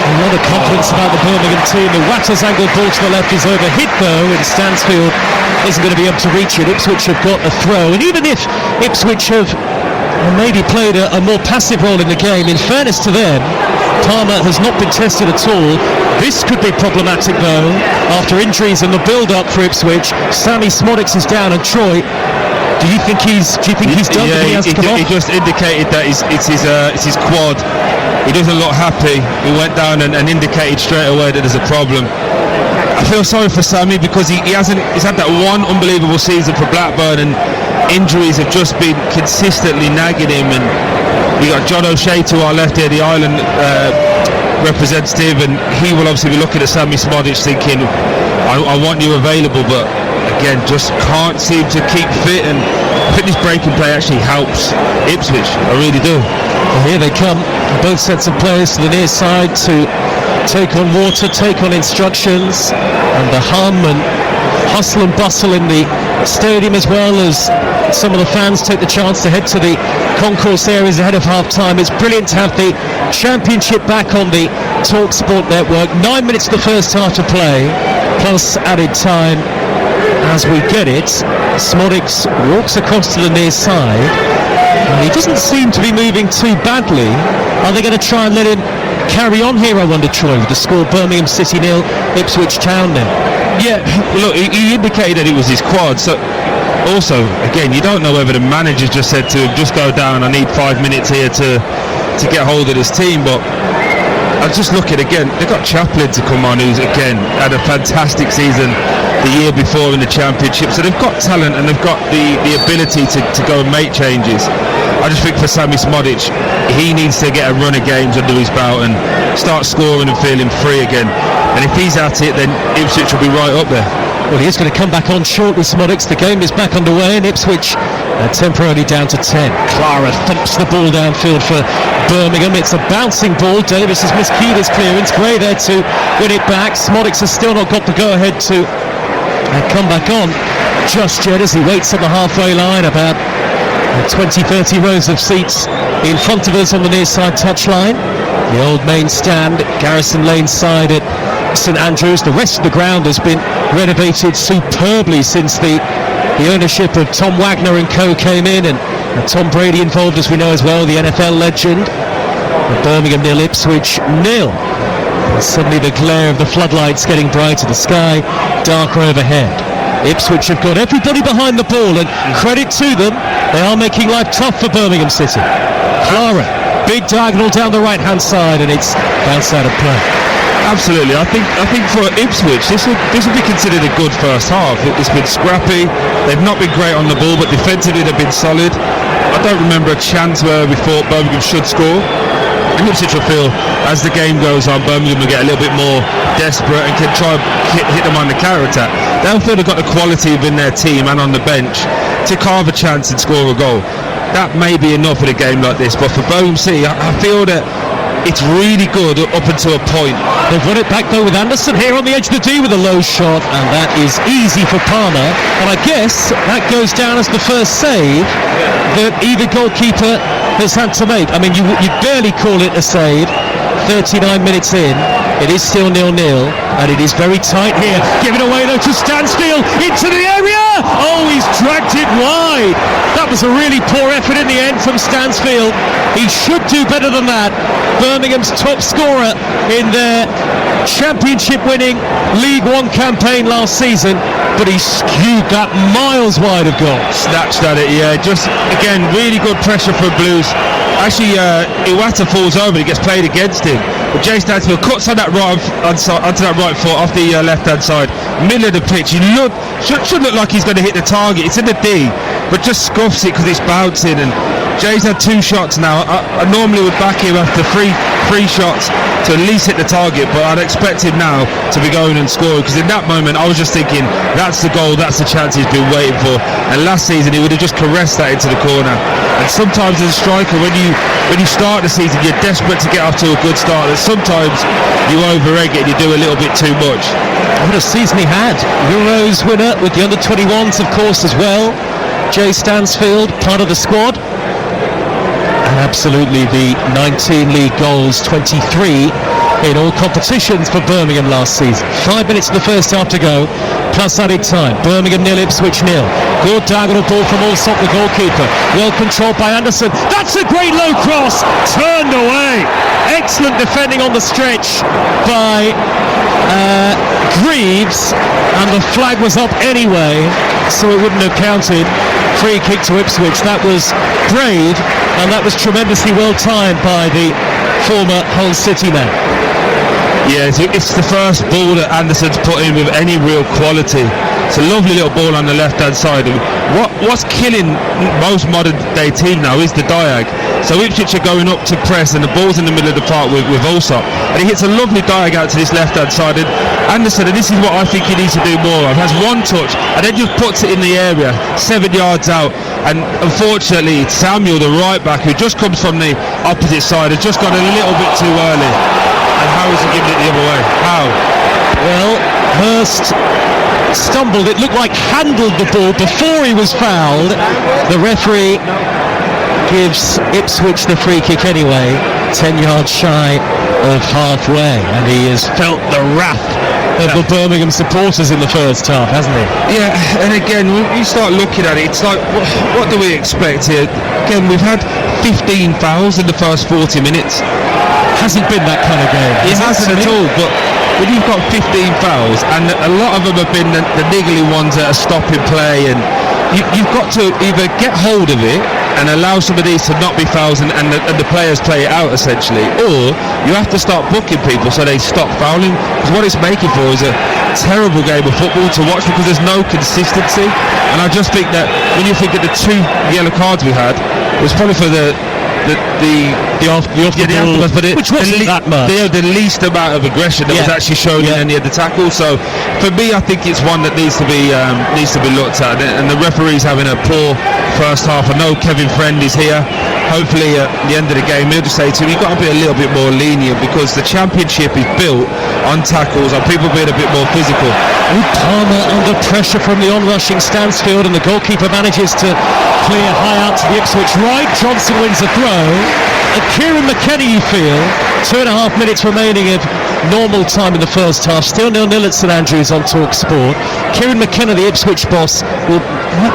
A lot of confidence about the Birmingham team. The Watters angle ball to the left is overhit though, and Stansfield isn't going to be able to reach it. Ipswich have got a throw, and even if Ipswich have maybe played a more passive role in the game, in fairness to them, Palmer has not been tested at all. This could be problematic though, after injuries and the build-up for Ipswich. Sammy Smodics is down, and Troy, do you think he's done? Yeah, he just indicated that it's his quad. He doesn't look happy. He went down and indicated straight away that there's a problem. I feel sorry for Sammy because he's had that one unbelievable season for Blackburn, and injuries have just been consistently nagging him. And we got John O'Shea to our left here, the Ireland representative, and he will obviously be looking at Sammy Smodic thinking, I want you available, but again, just can't seem to keep fit, and I think this breaking play actually helps Ipswich. I really do. Well, here they come, both sets of players to the near side to take on water, take on instructions, and the hum and hustle and bustle in the stadium, as well as some of the fans take the chance to head to the concourse areas ahead of half-time. It's brilliant to have the Championship back on the Talk Sport network. 9 minutes of the first half to play, plus added time as we get it. Smodics walks across to the near side, and he doesn't seem to be moving too badly. Are they going to try and let him carry on here, I wonder, Troy, with the score Birmingham City 0, Ipswich Town 0? Yeah, look, he indicated that it was his quad, so also, again, you don't know whether the manager just said to him, just go down, I need 5 minutes here to get hold of this team. But I just look at, again, they've got Chaplin to come on, who's again had a fantastic season the year before in the Championship, so they've got talent and they've got the ability to go and make changes. I just think for Sammy Smodic, he needs to get a run of games under his belt and start scoring and feeling free again. And if he's at it, then Ipswich will be right up there. Well, he is going to come back on shortly, Smodics. The game is back underway, and Ipswich temporarily down to 10. Clara thumps the ball downfield for Birmingham. It's a bouncing ball. Davis has miscued his clearance. Gray there to win it back. Smodics has still not got the go-ahead to come back on just yet, as he waits at the halfway line, about 20-30 rows of seats in front of us on the near side touchline. The old main stand, Garrison Lane side at St Andrews. The rest of the ground has been renovated superbly since the ownership of Tom Wagner and co came in, and Tom Brady involved, as we know as well, the NFL legend. Birmingham 0, Ipswich 0. And suddenly the glare of the floodlights getting brighter, the sky darker overhead. Ipswich have got everybody behind the ball, and credit to them, they are making life tough for Birmingham City. Clara, big diagonal down the right hand side, and it's bounced out of play. Absolutely. I think for Ipswich, this would be considered a good first half. It's been scrappy. They've not been great on the ball, but defensively they've been solid. I don't remember a chance where we thought Birmingham should score. And Ipswich will feel, as the game goes on, Birmingham will get a little bit more desperate and can try and hit them on the counter-attack. They'll feel they've got the quality within their team and on the bench to carve a chance and score a goal. That may be enough in a game like this, but for Birmingham City, I feel that it's really good up until a point. They've run it back though with Anderson here on the edge of the D with a low shot, and that is easy for Palmer. And I guess that goes down as the first save that either goalkeeper has had to make. I mean, you'd barely call it a save. 39 minutes in, it is still 0-0, and it is very tight here. Given away though to Stansfield into the area. Oh, he's dragged it wide. That was a really poor effort in the end from Stansfield. He should do better than that. Birmingham's top scorer in their championship-winning League One campaign last season, but he skewed that miles wide of goal. Snatched at it, yeah. Just again, really good pressure for Blues. Actually, Iwata falls over. He gets played against him. But Jay Stansfield cuts on that onto that right foot off the left-hand side, middle of the pitch. He should look like he's going to hit the target. It's in the D, but just scuffs it because it's bouncing. And Jay's had 2 shots now. I normally would back him after three shots to to at least hit the target, but I'd expect him now to be going and scoring, because in that moment I was just thinking, that's the goal, that's the chance he's been waiting for. And last season he would have just caressed that into the corner. And sometimes as a striker, when you start the season, you're desperate to get off to a good start, and sometimes you over-egg it and you do a little bit too much. What a season he had. Euros winner with the under-21s, of course, as well. Jay Stansfield, part of the squad. And absolutely the 19 league goals, 23 in all competitions for Birmingham last season. 5 minutes in the first half to go, plus added time. Birmingham 0, Ipswich 0. Good diagonal ball from Allsop, the goalkeeper. Well controlled by Anderson. That's a great low cross. Turned away. Excellent defending on the stretch by Greaves, and the flag was up anyway, so it wouldn't have counted. Free kick to Ipswich. That was brave, and that was tremendously well timed by the former Hull City man. Yeah, it's the first ball that Anderson's put in with any real quality. It's a lovely little ball on the left-hand side. What's killing most modern-day team now is the diag. So Ipswich are going up to press, and the ball's in the middle of the park with Allsop. And he hits a lovely diag out to this left-hand side. And Anderson, and this is what I think he needs to do more of, has one touch, and then just puts it in the area, 7 yards out. And unfortunately, Samuel, the right-back, who just comes from the opposite side, has just gone a little bit too early. And how is he giving it the other way? How? Well, Hurst stumbled. It looked like handled the ball before he was fouled. The referee gives Ipswich the free kick anyway, 10 yards shy of halfway, and he has felt the wrath of the Birmingham supporters in the first half, hasn't he? Yeah, and again, when you start looking at it, it's like, what do we expect here? Again, we've had 15 fouls in the first 40 minutes. Hasn't been that kind of game. It hasn't at all, but when you've got 15 fouls, and a lot of them have been the niggly ones that are stopping play, and you've got to either get hold of it and allow some of these to not be fouls, and the players play it out essentially, or you have to start booking people so they stop fouling, because what it's making for is a terrible game of football to watch, because there's no consistency. And I just think that when you think of the 2 yellow cards we had, it was probably for the aftermath, but which wasn't that much. The least amount of aggression that was actually shown in any of the tackles. So for me, I think it's one that needs to be looked at. And the referee's having a poor first half. I know Kevin Friend is here. Hopefully at the end of the game he'll just say to him, you've got to be a little bit more lenient, because the championship is built on tackles, on people being a bit more physical. Palmer under pressure from the on-rushing Stansfield, and the goalkeeper manages to clear high out to the Ipswich right. Johnson wins the throw, and Kieran McKenna, you feel, 2.5 minutes remaining of normal time in the first half, still 0-0 at St Andrews on Talk Sport. Kieran McKenna, the Ipswich boss, will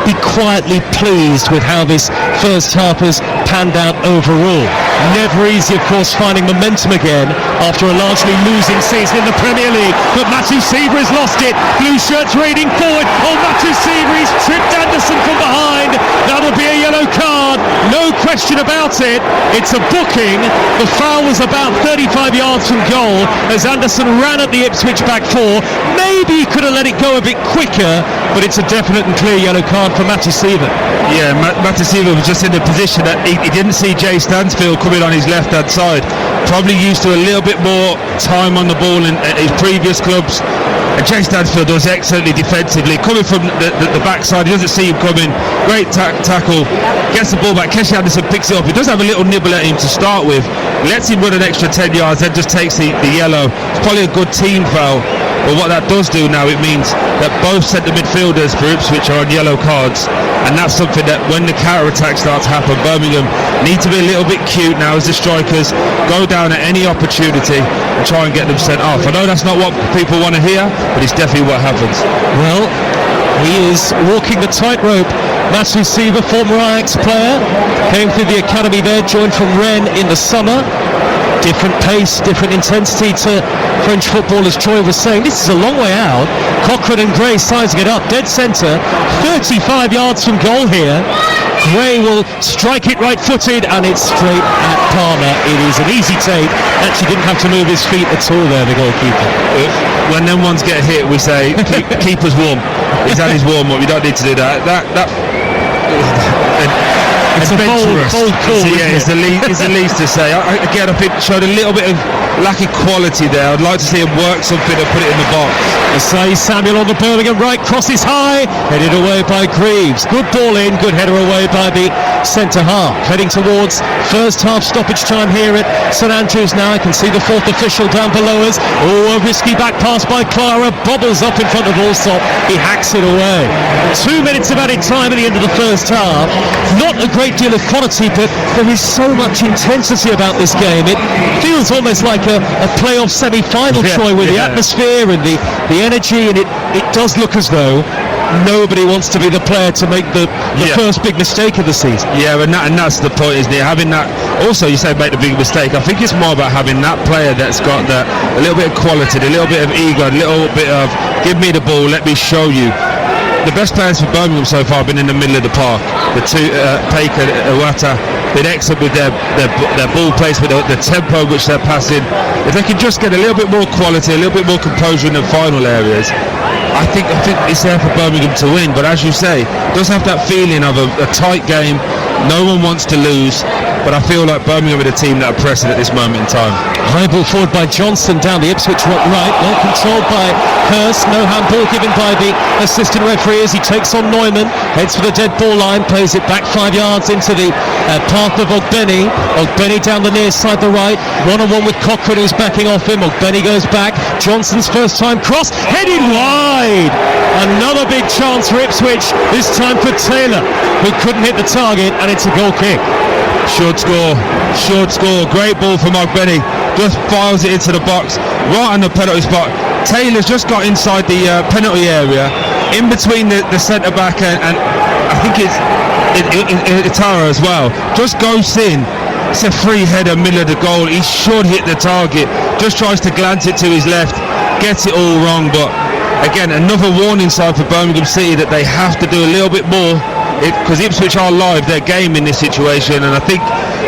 be quietly pleased with how this first half has panned out overall. Never easy, of course, finding momentum again after a largely losing season in the Premier League, but Matthew Seaver has lost it. Blue shirts raiding forward. Oh, Matthew Seaver, he's tripped Anderson from behind. That'll be a yellow card, no question about it. It's a booking. The foul was about 35 yards from goal as Anderson ran at the Ipswich back 4. Maybe he could have let it go a bit quicker, but it's a definite and clear yellow card for Matthew Seaver. Yeah, Matthew Seaver was just in the position that he didn't see Jay Stansfield coming on his left-hand side. Probably used to a little bit more time on the ball in his previous clubs. And Jay Stansfield does excellently defensively, coming from the backside. He doesn't see him coming. Great tackle, gets the ball back. Keshe Anderson picks it up. He does have a little nibble at him to start with, lets him run an extra 10 yards, then just takes the yellow. It's probably a good team foul. But what that does do now, it means that both centre midfielders for Ipswich are on yellow cards, and that's something that when the counter-attack starts to happen, Birmingham need to be a little bit cute now as the strikers go down at any opportunity and try and get them sent off. I know that's not what people want to hear, but it's definitely what happens. Well, he is walking the tightrope. Matthew Seaver, former Ajax player, came through the academy there, joined from Rennes in the summer. Different pace, different intensity to French football, as Troy was saying. This is a long way out. Cochrane and Gray sizing it up, dead centre, 35 yards from goal here. Gray will strike it right-footed, and it's straight at Palmer. It is an easy take. Actually didn't have to move his feet at all there, the goalkeeper. When them ones get hit, we say, keep us warm. He's had his warm-up, you don't need to do that. It's a bold call. It's the least to say. Again, I think showed a little bit of lack of quality there. I'd like to see him work something and put it in the box. Asai Samuel on the Birmingham right, crosses high, headed away by Greaves. Good ball in, good header away by the centre half. Heading towards first half stoppage time here at St Andrews now. I can see the fourth official down below us. Oh, a risky back pass by Clara, bobbles up in front of Allsop. He hacks it away. 2 minutes of added time at the end of the first half. Not a great deal of quality, but there is so much intensity about this game. It feels almost like a playoff semi-final, Troy, with the atmosphere and the energy, and it does look as though nobody wants to be the player to make the first big mistake of the season. Yeah, and that's the point, isn't it? Having that, also you say make the big mistake, I think it's more about having that player that's got a little bit of quality, a little bit of ego, a little bit of give me the ball, let me show you. The best players for Birmingham so far have been in the middle of the park. The two, Paker, Iwata, been excellent with their ball placement, the tempo which they're passing. If they can just get a little bit more quality, a little bit more composure in the final areas, I think it's there for Birmingham to win. But as you say, it does have that feeling of a tight game. No one wants to lose, but I feel like Birmingham are the team that are pressing at this moment in time. High ball forward by Johnson down the Ipswich right, well controlled by Hurst. No handball given by the assistant referee as he takes on Neumann, heads for the dead ball line, plays it back 5 yards into the path of Ogbeni. Ogbeni down the near side, the right, one-on-one with Cochrane who's backing off him. Ogbeni goes back, Johnson's first time cross, headed wide. Another big chance for Ipswich, this time for Taylor, who couldn't hit the target, and it's a goal kick. Short score, great ball from Ogbeni, just files it into the box, right on the penalty spot. Taylor's just got inside the penalty area, in between the centre back and I think it's Itara as well, just goes in. It's a free header, middle of the goal, he should hit the target, just tries to glance it to his left, gets it all wrong. But again, another warning sign for Birmingham City that they have to do a little bit more, because Ipswich are live their game in this situation, and I think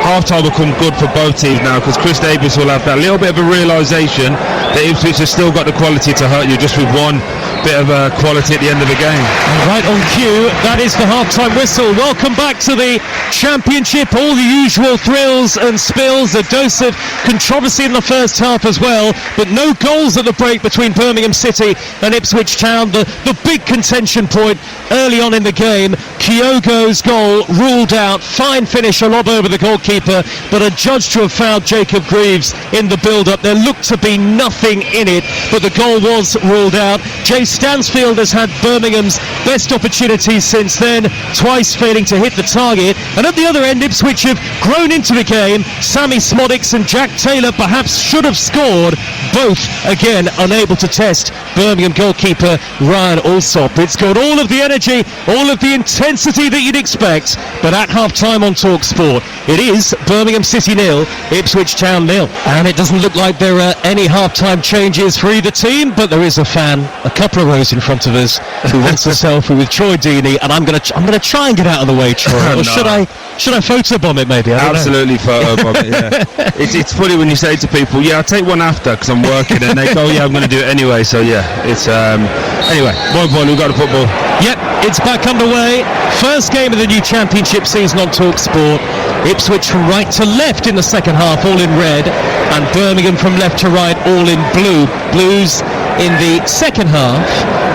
half-time will come good for both teams now, because Chris Davis will have that little bit of a realisation that Ipswich has still got the quality to hurt you just with one bit of quality at the end of the game. And right on cue, that is the half-time whistle. Welcome back to the Championship. All the usual thrills and spills, a dose of controversy in the first half as well, but no goals at the break between Birmingham City and Ipswich Town. The big contention point early on in the game, Kyogo's goal ruled out, fine finish, a lob over the goalkeeper, but adjudged to have fouled Jacob Greaves in the build-up. There looked to be nothing in it, but the goal was ruled out. Jay Stansfield has had Birmingham's best opportunities since then, twice failing to hit the target, and at the other end Ipswich have grown into the game. Sammy Smodics and Jack Taylor perhaps should have scored, both again unable to test Birmingham goalkeeper Ryan Allsop. It's got all of the energy, all of the intensity that you'd expect, but at half-time on TalkSport, it is Birmingham City 0, Ipswich Town 0. And it doesn't look like there are any half-time changes for either team, but there is a fan, a couple of rows in front of us, who wants a selfie with Troy Deeney, and I'm gonna try and get out of the way, Troy. Or should I photobomb it maybe? Absolutely photobomb it, yeah. It's funny when you say to people, yeah, I'll take one after because I'm working, and they go, yeah, I'm going to do it anyway. So yeah, it's anyway, more important, we've got the football. Yep, it's back underway. First game of the new Championship season on TalkSport. Ipswich from right to left in the second half, all in red, and Birmingham from left to right, all in blue. Blues in the second half,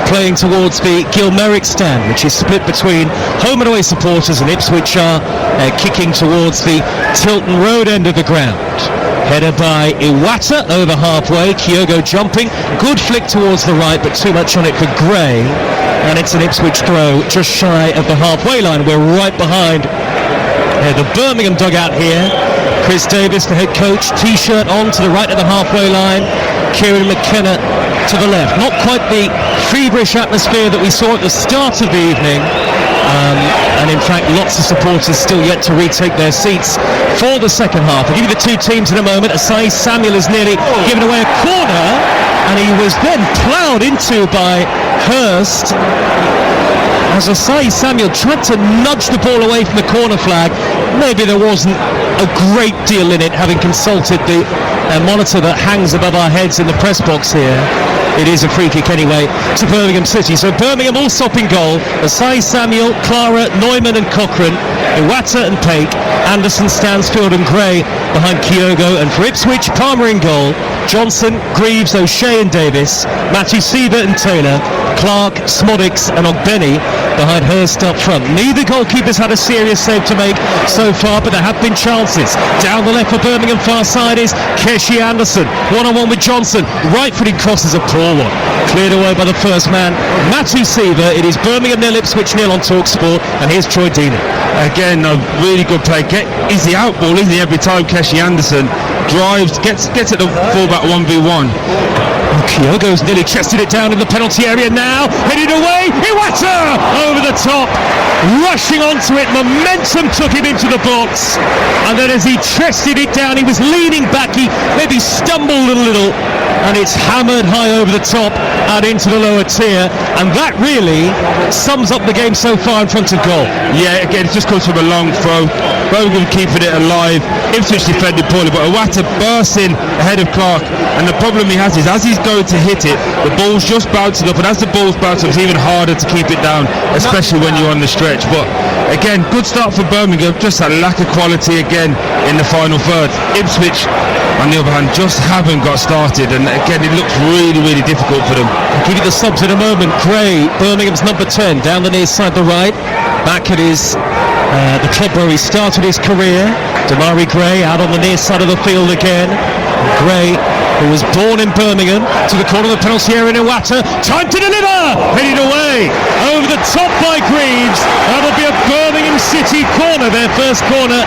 playing towards the Gilmerick stand, which is split between home and away supporters, and Ipswich are kicking towards the Tilton Road end of the ground. Header by Iwata over halfway, Kyogo jumping, good flick towards the right, but too much on it for Gray, and it's an Ipswich throw just shy of the halfway line. We're right behind the Birmingham dugout here. Chris Davis, the head coach, t-shirt on to the right of the halfway line, Kieran McKenna to the left. Not quite the feverish atmosphere that we saw at the start of the evening, and in fact lots of supporters still yet to retake their seats for the second half. I'll give you the two teams in a moment. Asai Samuel has nearly given away a corner, and he was then ploughed into by Hurst as Asai Samuel tried to nudge the ball away from the corner flag. Maybe there wasn't a great deal in it, having consulted the monitor that hangs above our heads in the press box here. It is a free kick anyway to Birmingham City. So Birmingham all stop in goal. Asai, Samuel, Clara, Neumann and Cochrane, Iwata and Paik, Anderson, Stansfield and Gray behind Kyogo. And for Ipswich, Palmer in goal, Johnson, Greaves, O'Shea and Davis, Matthew Seaver and Taylor, Clark, Smoddix and Ogbeni behind Hurst up front. Neither goalkeeper's had a serious save to make so far, but there have been chances. Down the left for Birmingham, far side is Keshi Anderson, one-on-one with Johnson, right-footed cross is a poor one, cleared away by the first man, Matthew Seaver. It is Birmingham 0, Ipswich 0 on TalkSport, and here's Troy Deeney. Again, a really good play. Is the outball, isn't he, every time Keshi Anderson drives, gets at the fullback 1v1. Kyogo's nearly chested it down in the penalty area now, headed away, Iwata over the top, rushing onto it, momentum took him into the box, and then as he chested it down, he was leaning back, he maybe stumbled a little, and it's hammered high over the top and into the lower tier, and that really sums up the game so far in front of goal. Yeah, again, it just comes from a long throw. Birmingham keeping it alive. Ipswich defended poorly, but Iwata bursts in ahead of Clark, and the problem he has is as he's going to hit it, the ball's just bouncing up, and as the ball's bouncing up, it's even harder to keep it down, especially when you're on the stretch. But again, good start for Birmingham, just a lack of quality again in the final third. Ipswich, on the other hand, just haven't got started, and again, it looks really, really difficult for them. I'll give you the subs in a moment. Gray, Birmingham's number 10, down the near side, the right, back at his the club where he started his career. Damari Gray out on the near side of the field again. Gray, who was born in Birmingham, to the corner of the penalty area in Iwata, time to deliver, headed away over the top by Greaves. That'll be a Birmingham City corner, their first corner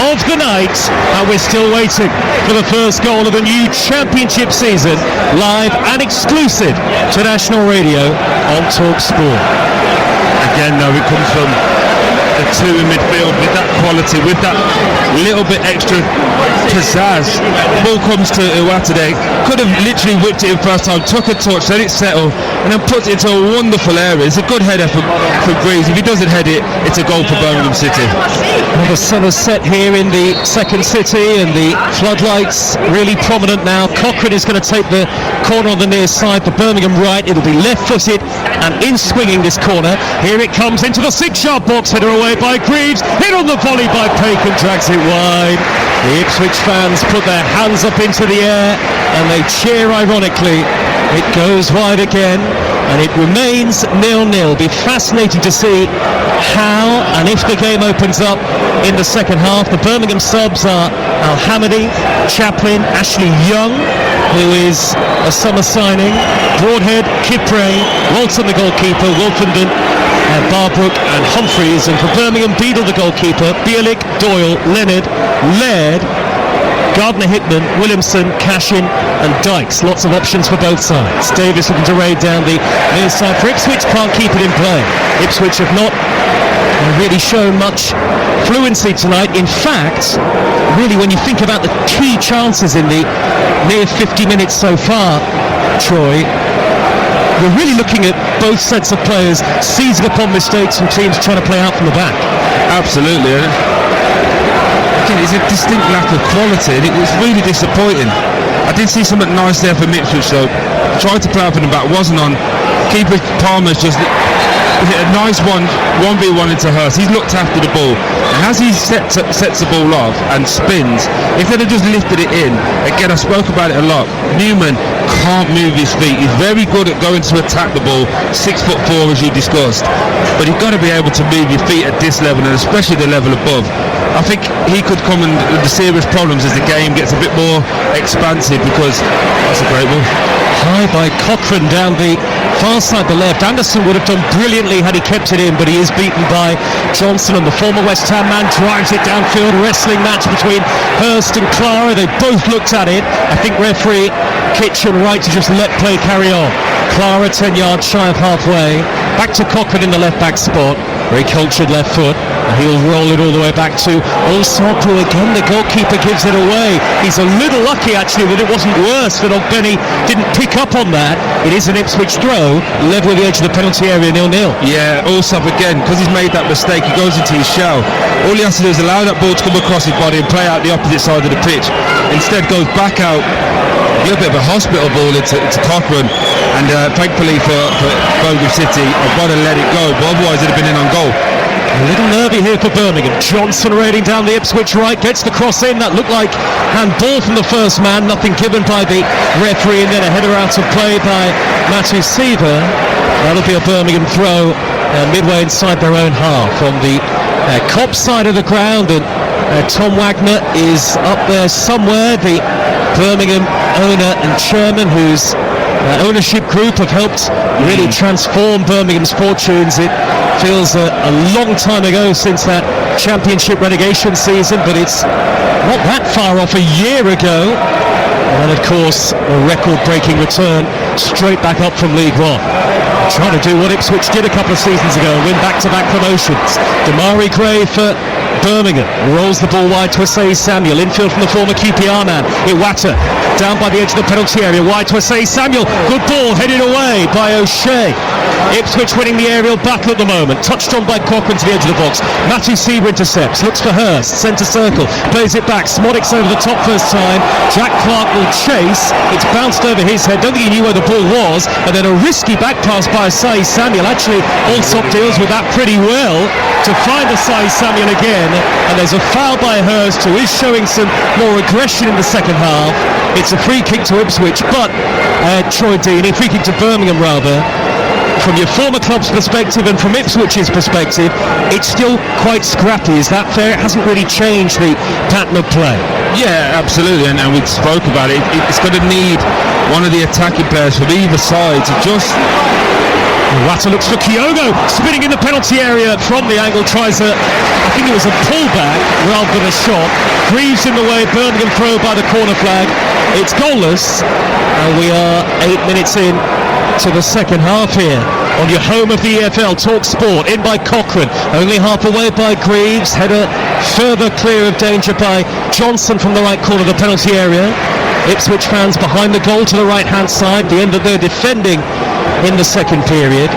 of the night, and we're still waiting for the first goal of a new championship season, live and exclusive to National Radio on TalkSport. Again, though, it comes from the two in midfield with that quality, with that little bit extra pizzazz. Ball comes to Iwata there, could have literally whipped it in first time, took a touch, let it settle, and then puts it into a wonderful area. It's a good header for Greaves. If he doesn't head it, it's a goal for Birmingham City. Well, the sun has set here in the second city, and the floodlights really prominent now. Cochrane is going to take the corner on the near side for Birmingham right. It'll be left-footed and in swinging this corner. Here it comes into the 6-yard box, header away by Greaves, hit on the volley by Paik and drags it wide. The Ipswich fans put their hands up into the air and they cheer ironically. It goes wide again and it remains 0-0. Be fascinating to see how and if the game opens up in the second half. The Birmingham subs are Al-Hamadi, Chaplin, Ashley Young, who is a summer signing, Broadhead, Kipre, Walton the goalkeeper, Wolfenden, Barbrook and Humphreys, and for Birmingham, Beadle the goalkeeper, Bielik, Doyle, Leonard, Laird, Gardner-Hickman, Williamson, Cashin and Dykes. Lots of options for both sides. Davis looking to raid down the near side for Ipswich, can't keep it in play. Ipswich have not really shown much fluency tonight. In fact, really when you think about the key chances in the near 50 minutes so far, Troy, we're really looking at both sets of players seizing upon mistakes and teams trying to play out from the back. Absolutely. Again, it's a distinct lack of quality, and it was really disappointing. I did see something nice there from Ipswich, though. Tried to play out from the back, wasn't on. Keeper Palmer's just hit a nice 1v1 into Hurst. He's looked after the ball, and as he sets the ball off and spins, if they'd have just lifted it in, again, I spoke about it a lot, Newman can't move his feet. He's very good at going to attack the ball, 6'4" as you discussed, but you've got to be able to move your feet at this level, and especially the level above. I think he could come in with the serious problems as the game gets a bit more expansive, because that's a great ball. High by Cochrane down the far side, the left. Anderson would have done brilliantly had he kept it in, but he is beaten by Johnson, and the former West Ham man drives it downfield. A wrestling match between Hurst and Clara. They both looked at it. I think referee Kitchen right to just let play carry on. Clara 10 yards shy of halfway. Back to Cochrane in the left back spot. Very cultured left foot. And he'll roll it all the way back to Allsop, who again the goalkeeper gives it away. He's a little lucky actually that it wasn't worse that Ogbenny didn't pick up on that. It is an Ipswich throw, level with the edge of the penalty area, 0-0. Yeah, Allsop again, because he's made that mistake, he goes into his shell. All he has to do is allow that ball to come across his body and play out the opposite side of the pitch. Instead goes back out, a little bit of a hospital ball into Cochrane, and thankfully for Birmingham City, I've got to let it go, but otherwise it'd have been in on goal. A little nervy here for Birmingham. Johnson raiding down the Ipswich right, gets the cross in. That looked like handball from the first man, nothing given by the referee, and then a header out of play by Matthew Seaver. That'll be a Birmingham throw midway inside their own half on the Cobb side of the ground, and Tom Wagner is up there somewhere, the Birmingham owner and chairman, whose ownership group have helped really transform Birmingham's fortunes. It feels a long time ago since that championship relegation season, but it's not that far off, a year ago. And of course a record-breaking return straight back up from League One, trying to do what Ipswich did a couple of seasons ago, win back-to-back promotions. Damari Gray for Birmingham rolls the ball wide to Asai Samuel, infield from the former QPR man Iwata, down by the edge of the penalty area, wide to Asai Samuel, good ball headed away by O'Shea. Ipswich winning the aerial battle at the moment, touched on by Cochrane to the edge of the box. Matthew Seaver intercepts, looks for Hurst, centre circle, plays it back, Smodics over the top first time, Jack Clark will chase, it's bounced over his head, don't think he knew where the ball was, and then a risky back pass by Asai Samuel. Actually Allsop deals with that pretty well to find Asai Samuel again, and there's a foul by Hurst, who is showing some more aggression in the second half. It's a free kick to Ipswich, but Troy Deeney, free kick to Birmingham rather. From your former club's perspective and from Ipswich's perspective, it's still quite scrappy. Is that fair? It hasn't really changed the pattern of play. Yeah, absolutely, and we spoke about it. It's going to need one of the attacking players from either side to just... Iwata looks for Kyogo, spinning in the penalty area from the angle, tries I think it was a pullback rather than a shot. Greaves in the way, Birmingham throw by the corner flag. It's goalless, and we are 8 minutes in to the second half here on your home of the EFL, Talk Sport, in by Cochrane, only half away by Greaves, header further clear of danger by Johnson from the right corner of the penalty area. Ipswich fans behind the goal to the right hand side, the end of their defending in the second period.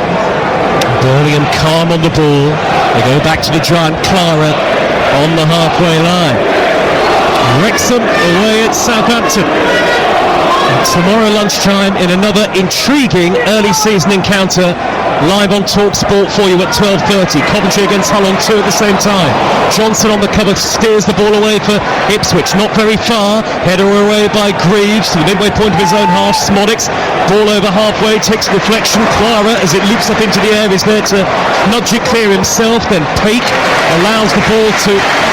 Birmingham calm on the ball, they go back to the giant Clara on the halfway line. Wrexham away at Southampton. Tomorrow lunchtime in another intriguing early season encounter, live on Talk Sport for you at 12:30. Coventry against Hull on 2 at the same time. Johnson on the cover steers the ball away for Ipswich, not very far, header away by Greaves to the midway point of his own half. Smodics, ball over halfway, takes reflection. Clara, as it leaps up into the air, is there to nudge it clear himself. Then Peake allows the ball to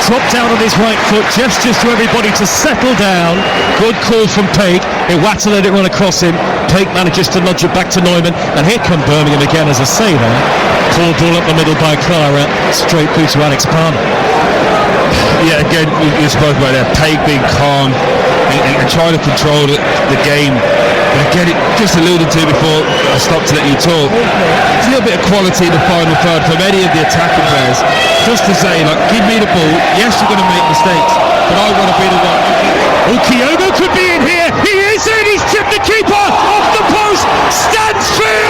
drop down on his right foot, gestures to everybody to settle down. Good call from Peake. Iwata let it run across him. Peake manages to nudge it back to Neumann, and here come Birmingham again, as I say there. Poor ball up the middle by Clara, straight through to Alex Palmer. Yeah, again, you spoke about that, Peake being calm and trying to control the game. But again, it just alluded to before I stopped to let you talk. There's a little bit of quality in the final third from any of the attacking players. Just to say, like, give me the ball. Yes, you're going to make mistakes, but I want to be the one. Oh, Kyogo could be in here. He is in. He's chipped the keeper off the post. Stansfield!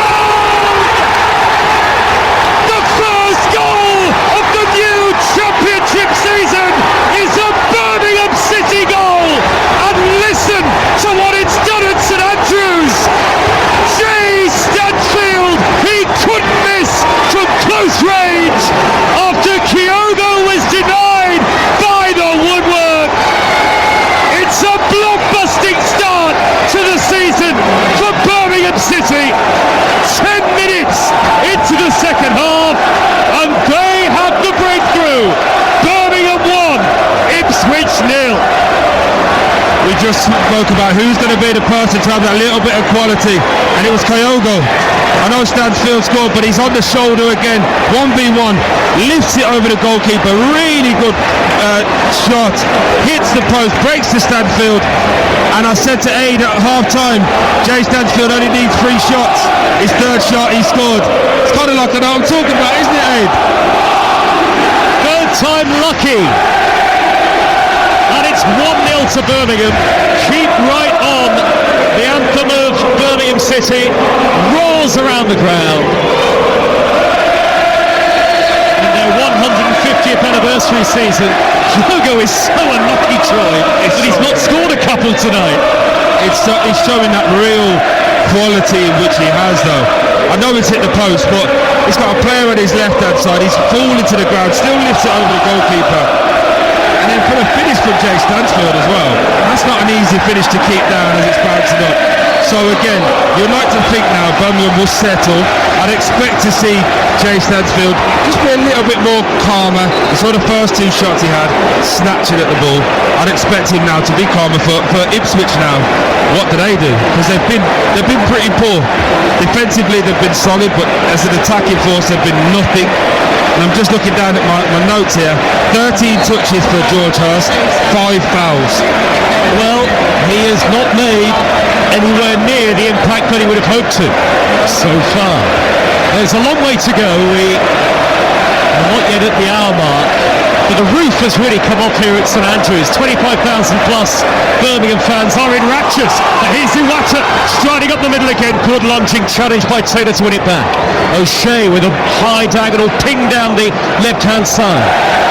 The first goal of the new championship season is a Birmingham City goal. And listen to what it's done at St Andrews. Jay Stansfield, he couldn't miss from close range after Kyogo was denied by the woodwork. It's a blockbusting start to the season for Birmingham City. 10 minutes into the second half, and they have the breakthrough. Birmingham 1, Ipswich 0. We just spoke about who's going to be the person to have that little bit of quality, and it was Kyogo. I know Stansfield scored, but he's on the shoulder again. 1v1, lifts it over the goalkeeper. Really good shot, hits the post, breaks to Stansfield, And I said to Aid at half-time, Jay Stansfield only needs 3 shots. His third shot, he scored. It's kind of like I know what I'm talking about, isn't it, Aid? Third time lucky. And it's 1-0 to Birmingham. Keep right on. The anthem of Birmingham City roars around the ground. In their 150th anniversary season, Diogo is so unlucky, Troy, that he's not scored a couple tonight. It's showing that real quality in which he has, though. I know it's hit the post, but he's got a player on his left-hand side. He's fallen to the ground, still lifts it over the goalkeeper. And then for a finish from Jay Stansfield as well. That's not an easy finish to keep down as it's bouncing up. So again, you'd like to think now Birmingham will settle. I'd expect to see Jay Stansfield just be a little bit more calmer. You saw the first 2 shots he had, snatching at the ball. I'd expect him now to be calmer for Ipswich now. What do they do? Because they've been pretty poor. Defensively they've been solid, but as an attacking force they've been nothing. And I'm just looking down at my notes here. 13 touches for George Hurst, 5 fouls. Well, he has not made anywhere near the impact that he would have hoped to so far. There's a long way to go. We are not yet at the hour mark, but the roof has really come off here at St Andrews. 25,000 plus Birmingham fans are in raptures. And here's Iwata striding up the middle again. Good lunging challenge by Taylor to win it back. O'Shea with a high diagonal ping down the left-hand side.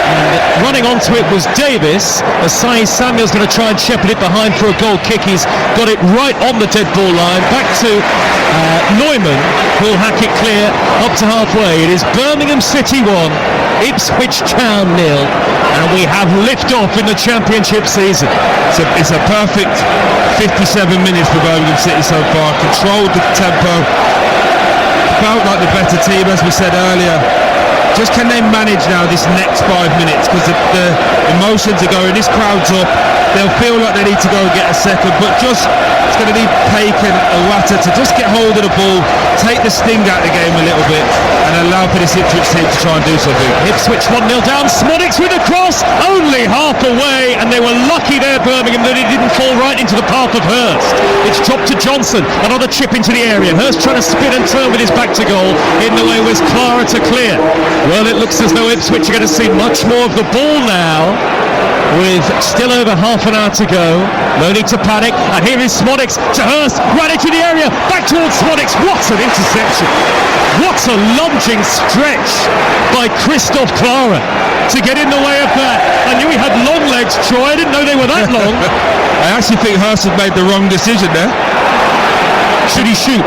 And running onto it was Davis. Asai Samuel's going to try and shepherd it behind for a goal kick. He's got it right on the dead ball line. Back to Neumann, who'll hack it clear up to halfway. It is Birmingham City 1, Ipswich Town 0, and we have lift-off in the Championship season. It's a perfect 57 minutes for Birmingham City so far. Controlled the tempo. Felt like the better team, as we said earlier. Just can they manage now this next 5 minutes, because the emotions are going, this crowd's up, they'll feel like they need to go and get a second, but just it's going to need Paik and Iwata to just get hold of the ball, take the sting out of the game a little bit, and allow for this Ipswich team to try and do something. Ipswich 1-0 down, Smodics with a cross, only half away, and they were lucky there, Birmingham, that it didn't fall right into the path of Hurst. It's dropped to Johnson, another chip into the area. Hurst trying to spin and turn with his back to goal. In the way was Clara to clear. Well, it looks as though Ipswich are going to see much more of the ball now, with still over half an hour to go. No need to panic, and here is Smodics to Hurst, right into the area, back towards Smodics. What an interception! What a lunging stretch by Christoph Clara to get in the way of that. I knew he had long legs, Troy, I didn't know they were that long. I actually think Hurst has made the wrong decision there. Should he shoot?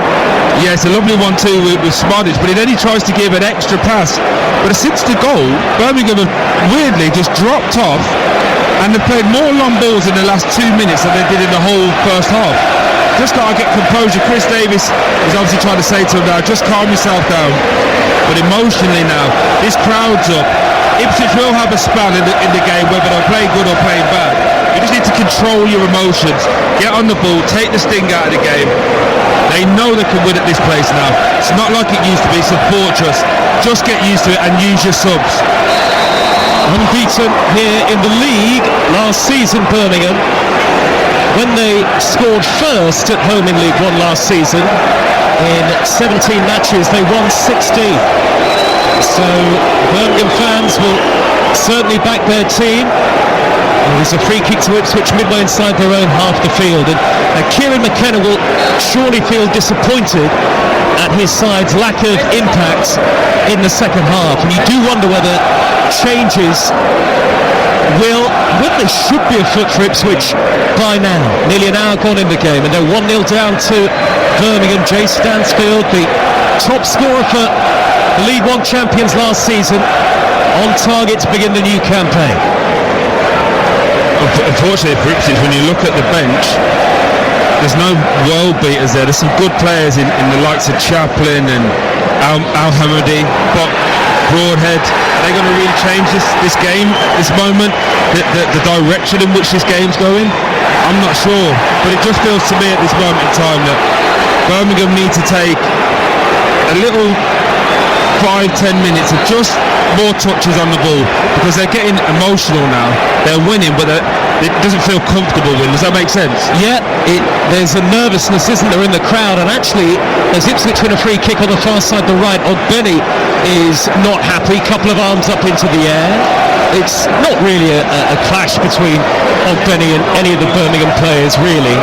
Yeah, it's a lovely one too with Smodics, but then he tries to give an extra pass. But since the goal, Birmingham have weirdly just dropped off, and they've played more long balls in the last 2 minutes than they did in the whole first half. Just got to get composure. Chris Davis is obviously trying to say to him now, just calm yourself down. But emotionally now, this crowd's up. Ipswich will have a spell in the game, whether they'll play good or play bad. You just need to control your emotions, get on the ball, take the sting out of the game. They know they can win at this place now. It's not like it used to be. It's a fortress. Just get used to it and use your subs. Unbeaten here in the league last season, Birmingham. When they scored first at home in League One last season, in 17 matches they won 16. So Birmingham fans will certainly back their team. There's a free kick to Ipswich midway inside their own half the field, and Kieran McKenna will surely feel disappointed at his side's lack of impact in the second half, and you do wonder whether changes there should be afoot for Ipswich by now. Nearly an hour gone in the game, and they're 1-0 down to Birmingham. Jay Stansfield, the top scorer for the League One champions last season, on target to begin the new campaign. Unfortunately for Ipswich, when you look at the bench, there's no world beaters there. There's some good players in the likes of Chaplin and Al-Hamadi, but Broadhead, are they going to really change this game, this moment, the direction in which this game's going? I'm not sure, but it just feels to me at this moment in time that Birmingham need to take a little 5-10 minutes of just more touches on the ball, because they're getting emotional now. They're winning, but it doesn't feel comfortable win. Does that make sense? Yeah, there's a nervousness, isn't there, in the crowd? And actually, as Ipswich win a free kick on the far side, the right, Ogbeni is not happy. Couple of arms up into the air. It's not really a clash between Ogbeni and any of the Birmingham players, really.